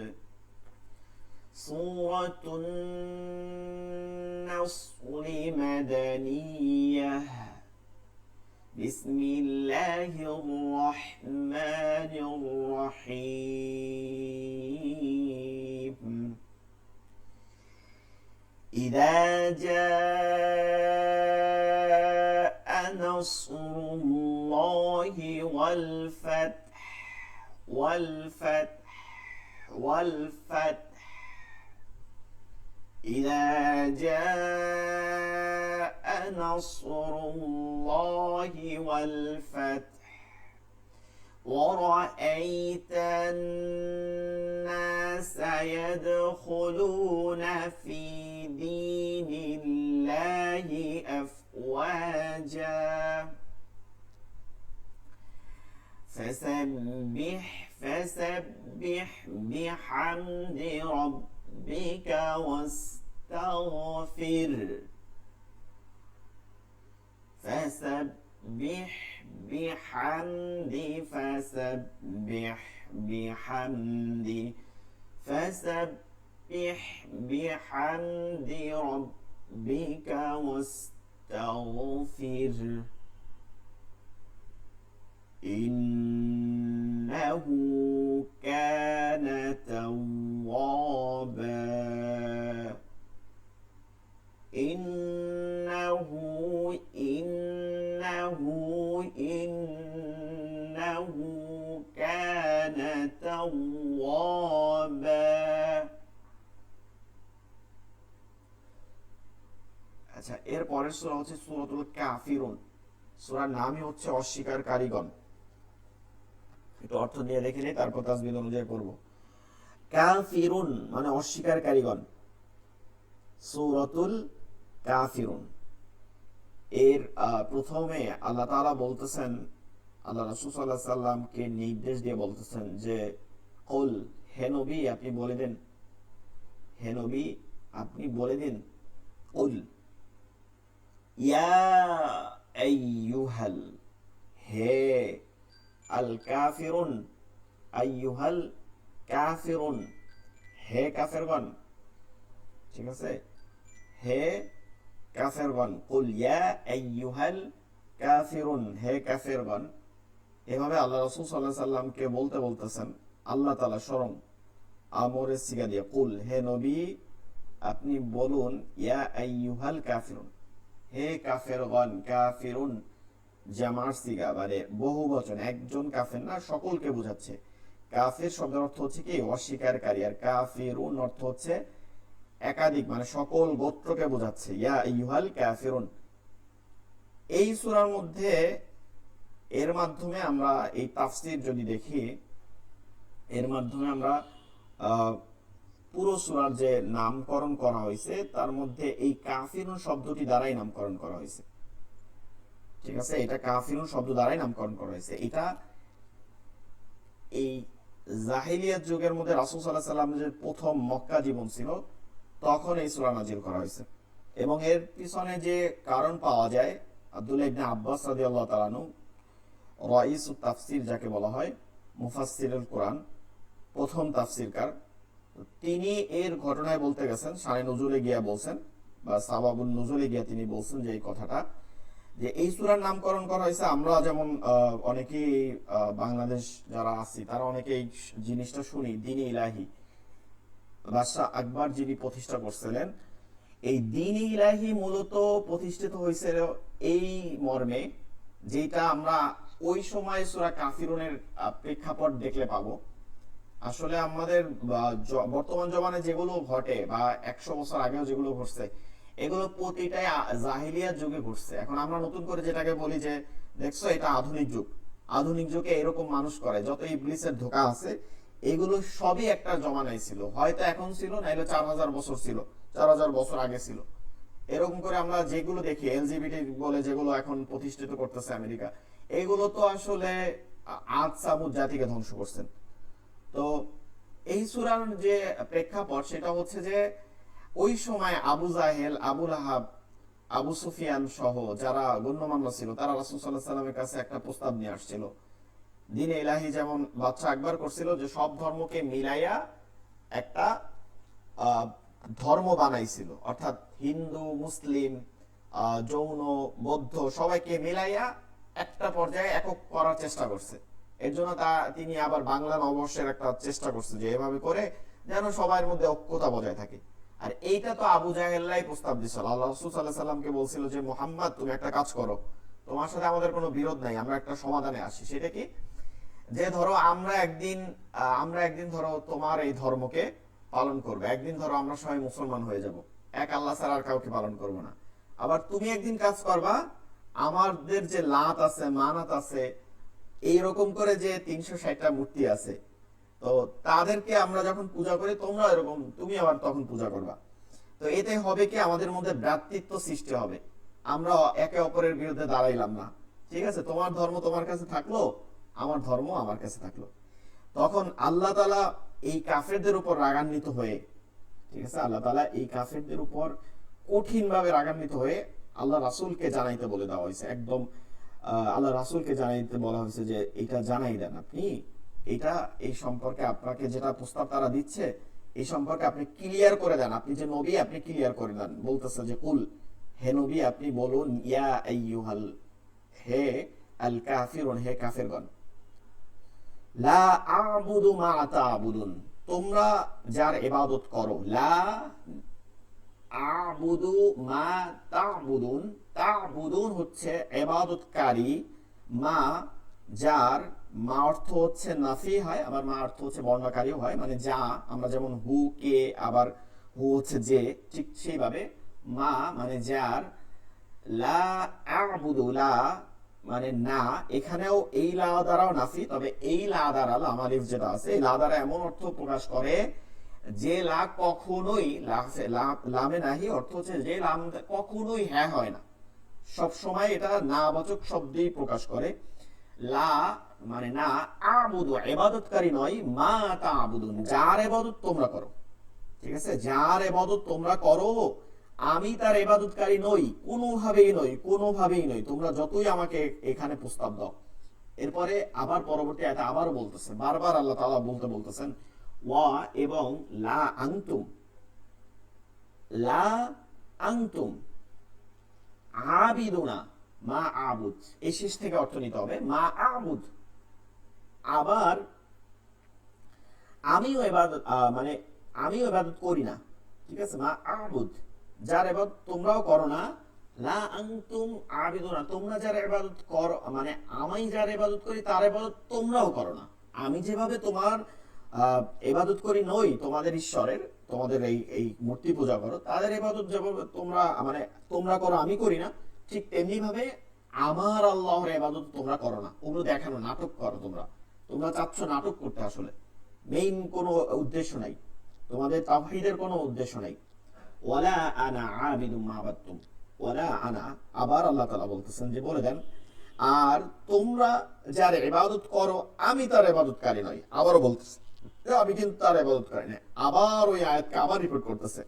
S1: سورة النصر مدنية بسم الله الرحمن الرحيم إذا جاء نصر الله والفتح إذا جاء نصر الله والفتح ورأيت الناس يدخلون في دين الله أفواجا فسبح بحمد ربك واستغفر فسبح بحمد ربك واستغفر إنه كان توابا إنه كان توابا আচ্ছা এর পরের সূরা হচ্ছে সূরাতুল কাফিরুন সূরার নামই হচ্ছে অস্বীকারীগণ একটু অর্থ দিয়ে দেখে নিই তারপর তাসবিহ অনুযায়ী পড়ব কাফিরুন মানে অস্বীকারীগণ সূরাতুল কাফিরুন এর প্রথমে আল্লাহ তাআলা বলতেছেন আল্লাহ রাসূল সাল্লাল্লাহু আলাইহি সাল্লামকে নির্দেশ দিয়ে বলতেছেন যে কুল হে নবী আপনি বলে দিন কুল ইয়া আইয়ুহাল হে আল কাফিরুন আইয়ুহাল কাফিরুন হে কাফেরগণ ঠিক আছে হে কাফেরগণ কুল ইয়া আইয়ুহাল কাফিরুন হে কাফেরগণ এভাবে আল্লাহ রাসূল সাল্লাল্লাহু আলাইহি সাল্লামকে বলতেছেন আল্লাহ তাআলা স্বয়ং আমরের সিগা দিয়ে কুল হে নবী আপনি বলুন ইয়া আইয়ুহাল কাফিরুন হে কাফেরগণ কাফিরুন জামার সিগা মানে বহুবচন একজন কাফের না সকলকে বোঝাচ্ছে কাফির শব্দের অর্থ হচ্ছে কি অস্বীকারী আর কাফিরুন অর্থ হচ্ছে একাধিক মানে সকল গোত্রকে বোঝাচ্ছে ইয়া আইয়ুহাল কাফিরুন এই সূরার মধ্যে এর মাধ্যমে আমরা এই তাফসীর যদি দেখি এর মাধ্যমে আমরা পুরো সূরার যে নামকরণ করা হয়েছে তার মধ্যে এই কাফিরুন শব্দটি দ্বারাই নামকরণ করা হয়েছে ঠিক আছে এটা কাফিরুন শব্দ দ্বারাই নামকরণ করা হয়েছে এটা এই জাহিলিয়াত যুগের মধ্যে রাসূল সাল্লাল্লাহু আলাইহি সাল্লামের প্রথম মক্কা জীবন ছিল তখন এই সূরা নাযিল করা হয়েছে এবং এর পিছনে যে কারণ পাওয়া যায় আব্দুল্লাহ ইবনে আব্বাস রাদিয়াল্লাহু তাআলা আনহু রাইসুত তাফসীর যাকে বলা হয় মুফাসসিরুল কোরআন প্রথম তাফসীরকার তিনি এর ঘটনায় বলতে গেছেন শানে নুজুলে গিয়া বলছেন বা সাবাবুন নুজুলে গিয়া তিনি বলছেন যে এই কথাটা যে এই সূরার নামকরণ করা হয়েছে আমরা যেমন অনেকেই বাংলাদেশ যারা আছি তারা অনেকে এই জিনিসটা শুনি দ্বীন ইলাহি বাদশাহ আকবর যিনি প্রতিষ্ঠা করছিলেন এই দ্বীন ইলাহি মূলত প্রতিষ্ঠিত হয়েছে এই মর্মে যেটা আমরা ওই সময় সূরা কাফিরুনের প্রেক্ষাপট দেখলে পাবো আসলে আমাদের বর্তমান জমানায় যেগুলো ঘটে বা 100 বছর আগেও যেগুলো ঘটছে এগুলো প্রতিটাই জাহিলিয়াত যুগে ঘটছে এখন আমরা নতুন করে যেটাকে বলি যে দেখছো এটা আধুনিক যুগে এরকম মানুষ করে যত ইবলিসের ধোঁকা আছে এগুলো সবই একটা জমানায় ছিল হয়তো এখন ছিল নাইলে 4000 বছর ছিল 4,000 বছর আগে ছিল। এরকম করে আমরা যেগুলো দেখি এলজিবিটি বলে যেগুলো এখন প্রতিষ্ঠিত করতেছে আমেরিকা, এগুলো তো আসলে আদ সামুদ জাতিকে ধ্বংস করছেন। তো এই সূরার যে প্রেক্ষাপট সেটা হচ্ছে যে ওই সময় আবু জাহেল, আবু লাহাব, আবু সুফিয়ান সহ যারা গণ্যমান্য ছিল তারা রাসূল সাল্লাল্লাহু আলাইহি ওয়াসাল্লামের কাছে একটা প্রস্তাব নিয়ে আসছিল। দ্বীন ইলাহি যেমন বাদশা আকবর করছিল যে সব ধর্মকে মিলাইয়া একটা ধর্ম বানাইছিল, অর্থাৎ হিন্দু, মুসলিম, জৈন, বৌদ্ধ সবাইকে মিলাইয়া একটা পর্যায়ে একক করার চেষ্টা করছে। এর জন্য তিনি আবার বাংলা নববর্ষের একটা চেষ্টা করছে যে এভাবে করে যেন সবার মধ্যে ঐক্যতা বজায় থাকে। আর এইটা তো আবু জাহেল্লাই প্রস্তাব দিছিল। আল্লাহ রাসূল সাল্লাল্লাহু আলাইহি সাল্লামকে বলছিল যে মুহাম্মদ তুমি একটা কাজ করো, তোমার সাথে আমাদের কোনো বিরোধ নাই, আমরা একটা সমাধানে আসি। সেটা কি, যে ধরো আমরা একদিন ধরো তোমার এই ধর্মকে পালন করবে, একদিন ধরো আমরা সবাই মুসলমান হয়ে যাব, এক আল্লাহ ছাড়া আর কাউকে পালন করব না। আবার তুমি একদিন কাজ করবা, আমাদের যে লাত আছে, মানাত আছে, এইরকম করে যে 360টা মূর্তি আছে, তো তাদেরকে আমরা যখন পূজা করি তোমরা এরকম তুমি আবার তখন পূজা করবা। তো এতে হবে কি, আমাদের মধ্যে ভ্রাতৃত্ব সৃষ্টি হবে, আমরা একে অপরের বিরুদ্ধে দাঁড়াইলাম না। ঠিক আছে, তোমার ধর্ম তোমার কাছে থাকলো, আমার ধর্ম আমার কাছে থাকলো। তখন আল্লাহ তাআলা এই কাফেরদের উপর রাগান্বিত হয়ে, ঠিক আছে, আল্লাহ তাআলা এই কাফেরদের উপর কঠিন ভাবে রাগান্বিত হয়ে আল্লাহ রাসূলকে জানাইতে বলে দেওয়া হয়েছে। একদম আল্লাহ রাসূলকে জানাইতে বলা হয়েছে যে এটা জানাই দেন আপনি, এটা এই সম্পর্কে আপনাকে যেটা প্রস্তাব তারা দিচ্ছে এই সম্পর্কে আপনি ক্লিয়ার করে দেন, আপনি যে নবী আপনি ক্লিয়ার করে দেন। বলতেছে যে কুল, হে নবী আপনি বলুন, ইয়া আইয়ুহাল, হে আল কাফিরুন, হে কাফেরগণ, লা আ'বুদু মা তা'বুদুন, তোমরা যার ইবাদত করো, লা আ'বুদু মা তা'বুদুন, তা'বুদুন হচ্ছে ইবাদতকারী, মা যার, মা অর্থ হচ্ছে নাফি হয়, আবার মা অর্থ হচ্ছে বর্ণনাকারীও হয়, মানে যা, আমরা যেমন হু কে, আবার হু হচ্ছে যে, ঠিক সেইভাবে মা মানে যার, লা আ'বুদু, লা মানে না, এখানেও এই লা দ্বারাও নাফি, তবে এই লা দ্বারা লাম আলিফ যেটা আছে এই লা দ্বারা এমন অর্থ প্রকাশ করে যে লা কখনোই, লামে নাহি অর্থ হচ্ছে যে লাম কখনোই হ্যাঁ হয় না, সব সময় এটা না বাচক শব্দেই প্রকাশ করে। লা মানে না, আবুদু ইবাদতকারী নয়, মা তা'বুদুন যার ইবাদত তোমরা করো। ঠিক আছে, যার ইবাদত তোমরা করো আমি তার ইবাদতকারী নই, কোনোভাবেই নই, কোনোভাবেই নই, তোমরা যতই আমাকে এখানে প্রস্তাব দাও। এরপরে আবার পরবর্তী আয়াতে আবারও বলতেছেন, বারবার আল্লাহ তাআলা বলতেছেন ওয়া এবং লা আনতুম, লা আনতুম আবিদুনা মা আবুদ, এই শেষ থেকে অর্থ নিতে হবে, মা আবুদ, আবার আমিও ইবাদত মানে আমিও ইবাদত করি না। ঠিক আছে, মা আবুদ যার ইবাদত তোমরাও করো না, লা আনতুম আবিদুনা তোমরা যার ইবাদত করো, মানে আমি যার ইবাদত করি তার ইবাদত তোমরাও করো না। আমি যেভাবে তোমার ইবাদত করি নই তোমাদের ঈশ্বরের, তোমাদের এই মূর্তি পূজা করো, তাদের ইবাদত যেভাবে তোমরা মানে তোমরা করো আমি করি না, ঠিক তেমনি ভাবে আমার আল্লাহর ইবাদত তোমরা করো না। ওগুলো দেখানো, নাটক করো তোমরা, তোমরা চাচ্ছ নাটক করতে, আসলে মেইন কোনো উদ্দেশ্য নাই, তোমাদের তাওহীদের কোনো উদ্দেশ্য নাই। ওয়ালা আনা আবিদুম মা আবাদতুম, ওয়ালা আনা, আবার আল্লাহ তাআলা বলতেছেন যে বলে দেন আর তোমরা যার ইবাদত করো আমি তার ইবাদতকারী নই। আবারও বলতেছে আমি কিন্তু তার ইবাদতকারী নই, আবার ওই আয়াতকে আবার রিপিট করতেছে।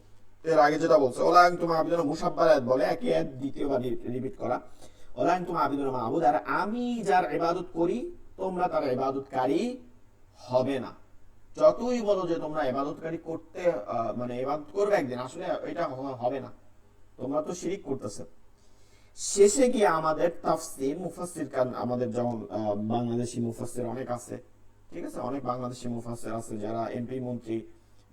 S1: এর আগে যেটা বলছে ওলা আনতুম আবিদুনা, মুসাব্বার আয়াত বলে, একই আয়াত দ্বিতীয়বার রিপিট করা, ওলা আনতুম আবিদুনা মা আবুদ, আর আমি যার ইবাদত করি তোমরা তার ইবাদতকারী হবে না। যতই বলো যে তোমরা ইবাদতকারী করতে মানে ইবাদত করবে একদিন, আসলে এটা হবে না, তোমরা তো শিরিক করতেছে। শেষে গিয়ে আমাদের তাফসীর মুফাসসির কান, আমাদের যেমন বাংলাদেশি মুফাসসির অনেক আছে, ঠিক আছে, অনেক বাংলাদেশি মুফাসসির আছে যারা এমপি মন্ত্রী,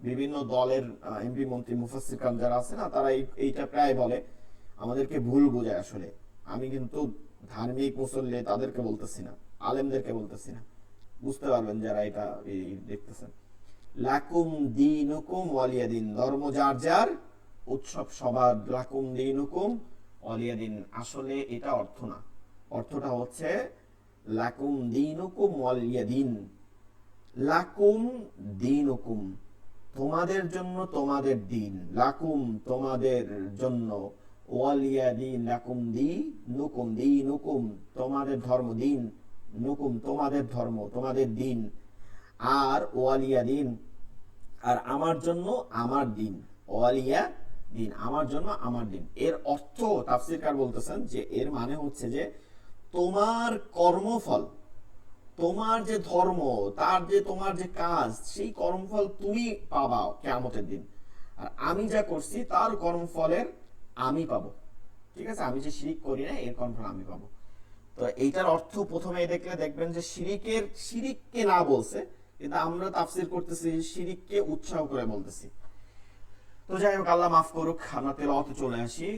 S1: বিভিন্ন দলের এমপি মন্ত্রী মুফাসসির কান যারা আছে না, তারা এইটা প্রায় বলে, আমাদেরকে ভুল বোঝায়। আসলে আমি কিন্তু ধার্মিক মুসল্লি তাদেরকে বলতেছি না, আলেমদেরকে বলতেছি না, বুঝতে পারবেন যারা এটা দেখতেছেন। লাকুম দীনুকুম ওয়ালিয়াদিন, ধর্ম যার যার, উৎসব সবার, লাকুম দীনুকুম ওয়ালিয়াদিন, আসলে এটা অর্থ না, অর্থটা হচ্ছে লাকুম দীনুকুম ওয়ালিয়াদিন, লাকুম দীনুকুম, তোমাদের জন্য তোমাদের দিন, লাকুম তোমাদের জন্য, ওয়ালিয়া দিন, লাকুম দি নুকুম, দি নুকুম তোমাদের ধর্ম, দিন নুকুম তোমাদের ধর্ম তোমাদের দিন, আর ওয়ালিয়া দিন আর আমার জন্য আমার দিন, ওয়ালিয়া দিন আমার জন্য আমার দিন। এর অর্থ তাফসীরকার বলতেছেন যে এর মানে হচ্ছে যে তোমার কর্মফল, তোমার যে ধর্ম, তার যে তোমার যে কাজ, সেই কর্মফল তুমি পাবা কিয়ামতের দিন, আর আমি যা করছি তার কর্মফলের আমি পাবো। ঠিক আছে, আমি যে শিরিক করি না এর কর্মফল আমি পাবো। তো এইটার অর্থ প্রথমে দেখলে দেখবেন যে শিরিককে না বলছে, কিন্তু আমরা তাফসীর করতেছি শিরিককে উৎসাহ করে বলতেছি। তো যাই হোক, আল্লাহ মাফ করুক, আমরা তেলাওয়াতে চলে আসি।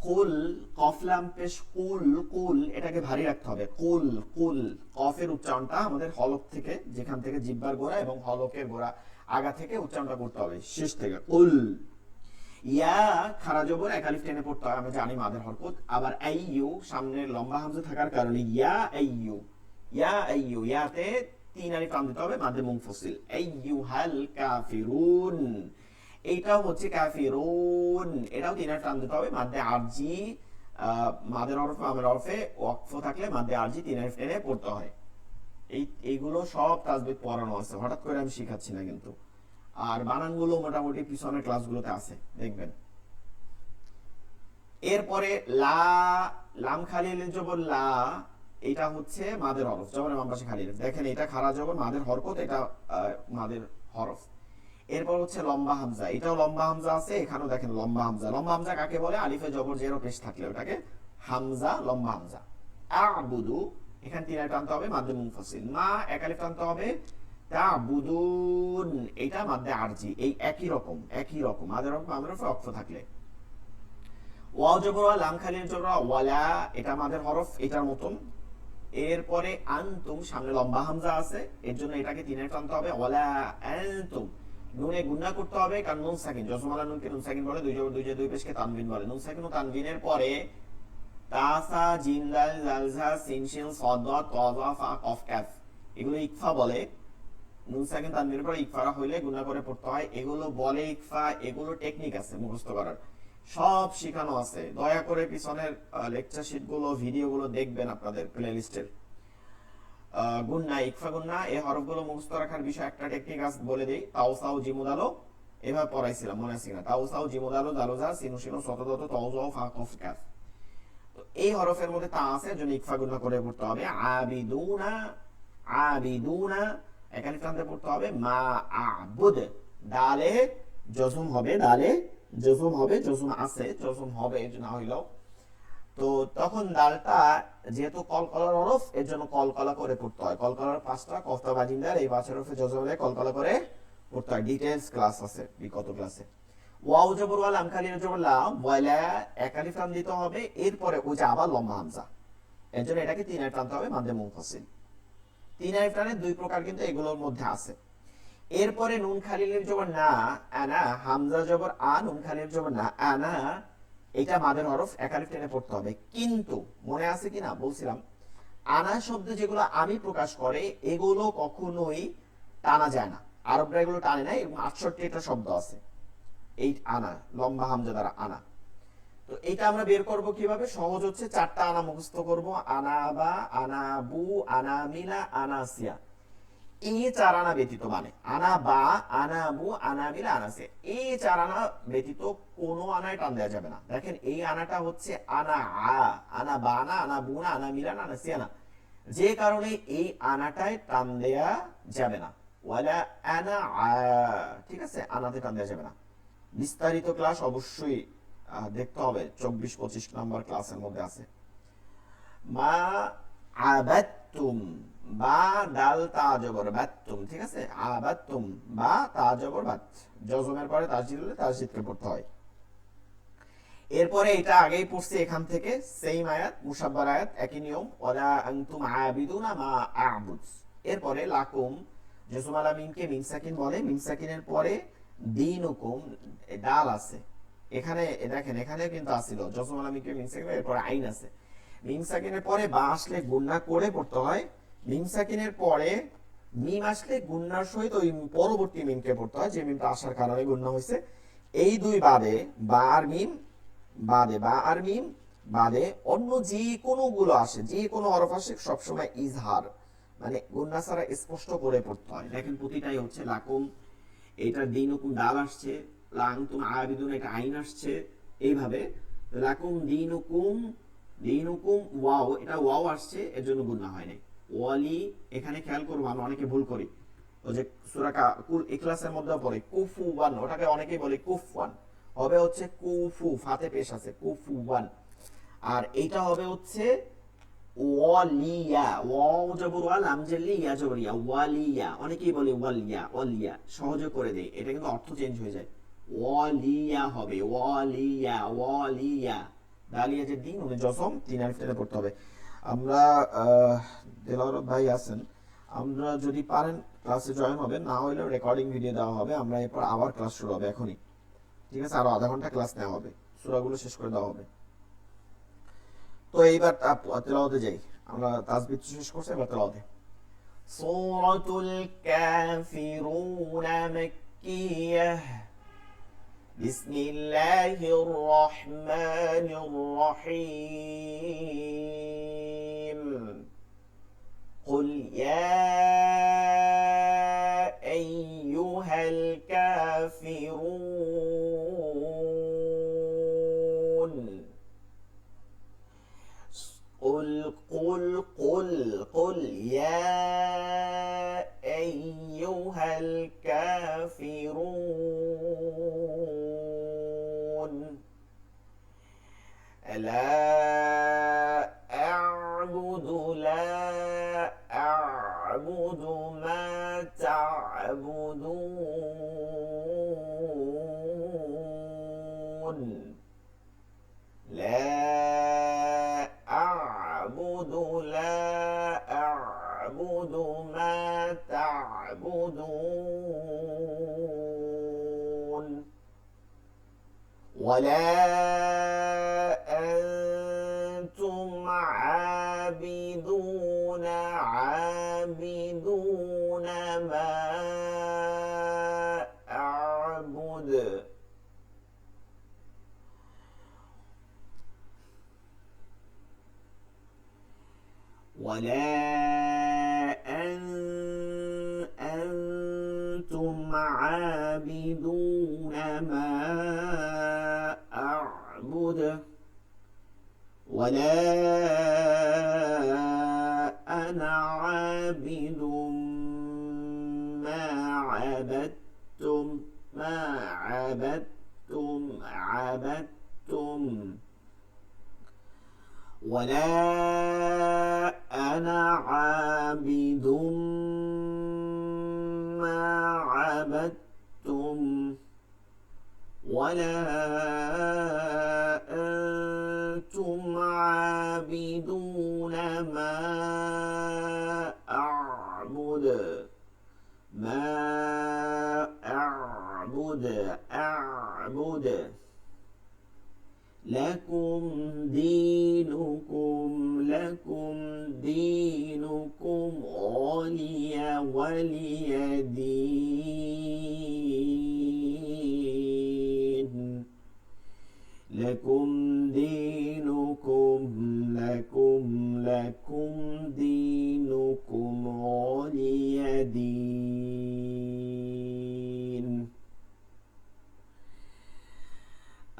S1: কুল, কফ লাম পেশ, কুল, কুল এটাকে ভারী রাখতে হবে। কুল, কুল কফের উচ্চারণটা আমাদের হলক থেকে, যেখান থেকে জিহ্বার গোড়া এবং হলকের গোড়া আগা থেকে উচ্চারণটা করতে হবে, শেষ থেকে। কুল, ইয়া খারা জবর এক আলিফ টেনে পড়তে হয়, আমরা জানি মাদের হরকত। আবার আইয়ু সামনে লম্বা হামজা থাকার কারণে ইয়া আইয়ু, ইয়া আইয়ু, ইয়াতে তিন আলিফ টান দিতে হবে, মাদে মুনফসিল। আইয়ুহাল কাফিরুন, এইটাও হচ্ছে কাফিরুন, এটাও তিন আলিফ টান দিতে হবে, মাদে আরজি, মাদের হরফে আমের হরফে ওয়াকফ থাকলে মাদে আরজি তিন আলিফ টেনে পড়তে হয়। এইগুলো সব তাজবিদ পড়ানো আছে, হঠাৎ করে আমি শিখাচ্ছি না কিন্তু, আর বানানগুলো মোটামুটি পিছনের ক্লাসগুলোতে আছে, দেখবেন। এরপরে লা, লাম খালি আলিফ জবর লা, এটা হচ্ছে মাদের হরফ, জবরের বাম পাশে খালি আলিফ, দেখেন এটা খারা জবর মাদের হরকত, এটা মাদের হরফ। এরপর হচ্ছে লম্বা হামজা, এটাও লম্বা হামজা আছে, এখানেও দেখেন লম্বা হামজা। লম্বা হামজা কাকে বলে? আলিফে জবর জেরো পেশ থাকলে ওটাকে হামজা, লম্বা হামজা। আবুদু, এখানে তিন আলিফ টানতে হবে, মাদ্দে মুনফাসিল। মা এক আলিফ টানতে হবে, তাবুদুন, এটা মাদ্দে আরজি। এই একই রকম, একই রকম মাদের হরফ আমের হরফে ওয়াকফ থাকলে। ওয়াও জবর ওয়া, লাম খালি জবর ওয়ালা, এটা মাদের হরফ, এটার মতন। এরপরে আনতুম, সামনে লম্বা হামজা আছে, এর জন্য এটাকে তিন আলিফ টানতে হবে, ওয়ালা আনতুম। নুনে গুণা করতে হবে, কারণ নুন সাকিন, জজমালা নুনকে নুন সাকিন বলে, দুই জবর দুই জে দুই পেশকে তানবিন বলে। নুন সাকিন ও তানবিনের পরে তাসা, জিন, লাল, লাল, ঝা, সিন, শিন, সাদ, দাদ, তা, যা, ফা, কফ, কাফ, এগুলো ইকফা বলে। নুন সাকিন তানবিনের পরে ইকফা হইলে গুণা করে পড়তে হয়, এগুলো বলে ইকফা। এগুলো টেকনিক আছে মুখস্থ করার, সব শেখানো আছে। দয়া করে পিছনের লেকচার শিট গুলো, ভিডিও গুলো দেখবেন আপনাদের প্লে লিস্টের। গুন্না, ইকফা গুন্না, এই হরফগুলো মুখস্থ রাখার বিষয় একটা টেকনিক আছে, বলে দেই। তাওসাউ জিমুদালো, এভাবে পড়াইছিলাম, মনে আছে কিনা? তাওসাউ জিমুদালো, দালুজা, সিনু শিনু, সতদত, তাওজাও, ফা, কফ, কাফ। তো এই হরফের মধ্যে তা আছে, এর জন্য ইকফা গুন্না করে পড়তে হবে। আবিদুনা, আবিদুনা এক আলিফ টানতে পড়তে হবে। মা আবুদ, দালে জজম হবে, দালে জজম হবে, জজম আছে, জজম হবে না হইলেও। তো তখন দালটা যেহেতু কলকলার হরফ, এর জন্য কলকলা করে পড়তে হয়। কলকলার পাঁচটা, কফতা বাজিন্দার, এই পাঁচ হরফে জজম হলে কলকলা করে পড়তে হয়। ডিটেইলস ক্লাস আছে বিগত ক্লাসে। ওয়াও জবর ওয়া, লাম খালি জবর লা, ওয়ালা এক আলিফ টান দিতে হবে, এরপরে ওই যে আবার লম্বা হামজা, এর জন্য এটাকে তিন আলিফ টানতে হবে, মাদ্দে মুনফাসিল। তিন আলিফ টানের দুই প্রকার কিন্তু এগুলোর মধ্যে আছে। এরপরে নুন খালিলের জবর না, আনা, হামজা জবর আ, নুন খালিলের জবর না, আনা, এটা মাদের হরফ, এক আলিফ টেনে পড়তে হবে। কিন্তু মনে আছে কিনা বলছিলাম, আনা শব্দ যেগুলো আমি প্রকাশ করে, এগুলো কখনোই টানা যায় না, আরবরা এগুলো টানে না, এবং 68টা শব্দ আছে এই আনা, লম্বা হামজা দ্বারা আনা। তো এটা আমরা বের করব কিভাবে? সহজ হচ্ছে, চারটা আনা মুখস্থ করব। আনা বা, আনা বু, আনা মিলা, আনাসিয়া। এই চার আনা ব্যতীত, মানে আনা বা, আনা বু, আনা মিলা, আনাসিয়া, এই চার আনা ব্যতীত কোনো আনায় টান দেওয়া যাবে না। দেখেন এই আনাটা হচ্ছে আনা আ, আনা বা না, আনা বু না, আনা মিলা না, আনাসিয়া না, যে কারণে এই আনাটায় টান দেয়া যাবে না। ওয়ালা আনা আ, ঠিক আছে, আনাতে টান দেওয়া যাবে না। বিস্তারিত ক্লাস অবশ্যই দেখতে হবে, 24-25 নাম্বার ক্লাসের মধ্যে আছে। মা আবাদতুম, বা দাল তা জবর বাতুম, ঠিক আছে, আবাদতুম, বা তা জবর বাত, জজমের পরে তাসদীদ হলে তাসদীদকে পড়তে হয়। এরপরে এটা আগেই পড়ছি, এখান থেকে সেম আয়াত, মুশাব্বার আয়াত, একই নিয়ম। ওয়ালা আনতুম আবিদুনা মা আ'বুদ। এরপরে লাকুম, জজম আলা মিমকে মিম সাকিন বলে, মিম সাকিনের পরে দীনুকুম, ডাল আছে এখানে, দেখেন এখানে কিন্তু আসিল জজম আলা মিমকে মিম সাকিন, এরপরে আইন আছে। মিম সাকিনের পরে বা আসলে গুণনা করে পড়তে হয়। মিম সাকিনের পরে মিম আসলে গুণনার সহিত ওই পরবর্তী মিমকে পড়তে হয়, যে মিমটা আসার কারণে গুণনা হয়েছে। এই দুই বাদে, বা আর মিম বাদে, বা আর মিম বাদে অন্য যে কোনো গুলো আসে, যে কোনো হরফ আসে, সবসময় ইজহার মানে গুণনা ছাড়া স্পষ্ট করে পড়তে হয়। দেখেন প্রতিটাই হচ্ছে লাকুম, এটা দিনুকুম দাল আসছে, লাংতুম আবিদুন এটা আইন আসছে, এইভাবে লাকুম দিনুকুম, দিনুকুম ওয়াও, এটা ওয়াও আসছে, এর জন্য গুণনা হয় নাই। ওয়ালি, এখানে খেয়াল করবো, আমরা অনেকে ভুল করি, ওই যে সূরা কুল ইখলাসের মধ্যে পড়ে কুফুওয়ান, ওটাকে অনেকেই বলে কুফওয়ান, হবে হচ্ছে কুফু, ফাতে পেশ আছে কুফুওয়ান। আর এইটা হবে হচ্ছে ওয়ালিয়া, ওয়াও জবর ওয়া, লাম জের লি, ইয়া জবর ইয়া, ওয়ালিয়া, অনেকেই বলে ওয়ালিয়া, ওয়ালিয়া, সহজে করে দেই, এটা কিন্তু অর্থ চেঞ্জ হয়ে যায়, ওয়ালিয়া হবে, ওয়ালিয়া, ওয়ালিয়া, দালিয়া যে দিন উনি জসম তিন আলিফ টেনে পড়তে হবে। আমরা দেলাওয়ার ভাই আছেন, আমরা যদি পারেন ক্লাসে জয়েন হবেন, না হলে রেকর্ডিং ভিডিও দেওয়া হবে, আমরা এরপর আবার ক্লাস শুরু হবে এখনই, ঠিক আছে? আরো আধা ঘন্টা ক্লাস নেওয়া হবে, সূরাগুলো শেষ করে দেওয়া হবে। তো এইবার তেলাওয়াতে যাই, আমরা তাসবিহ শেষ করছি, এবার তেলাওয়াতে। সূরাতুল কাফিরুন মাক্কিয়াহ, বিসমিল্লাহির রহমানির রহিম, قل يا أيها الكافرون، قل يا أيها الكافرون، لا أعبد ما تعبدون، لا أعبد ما تعبدون، ولا أنتم عابدون ما أعبد، ولا أنتم عابدون ما أعبد، ولا أنا عابد ما عبدتم، ولا أنا عابد ما عبدتم، ولا أنتم عابدون ما أعبد، لكم دينكم ولي دين، لكم دينكم ولي دين।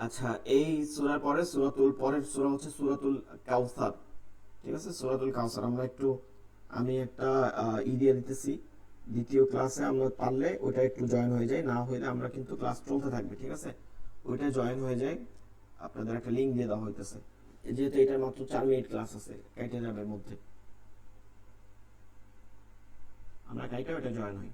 S1: আচ্ছা, এই সূরার পরের সূরা হচ্ছে সূরাতুল কাউসার, ঠিক আছে? সূরাতুল কাউসার আমরা একটু, আমি একটা দিয়ে দিতেছি, দ্বিতীয় ক্লাসে আমরা পারলে ওইটা একটু জয়েন হয়ে যায়, না হইলে আমরা কিন্তু ক্লাস চলতে থাকবে, ঠিক আছে? ওইটা জয়েন হয়ে যায়, আপনাদের একটা লিংক দিয়ে দেওয়া হইতেছে, যেহেতু এটা মাত্র 4 মিনিট ক্লাস আছে, কেটে যাবে মধ্যে, আমরা কাইটা ওইটা জয়েন হই।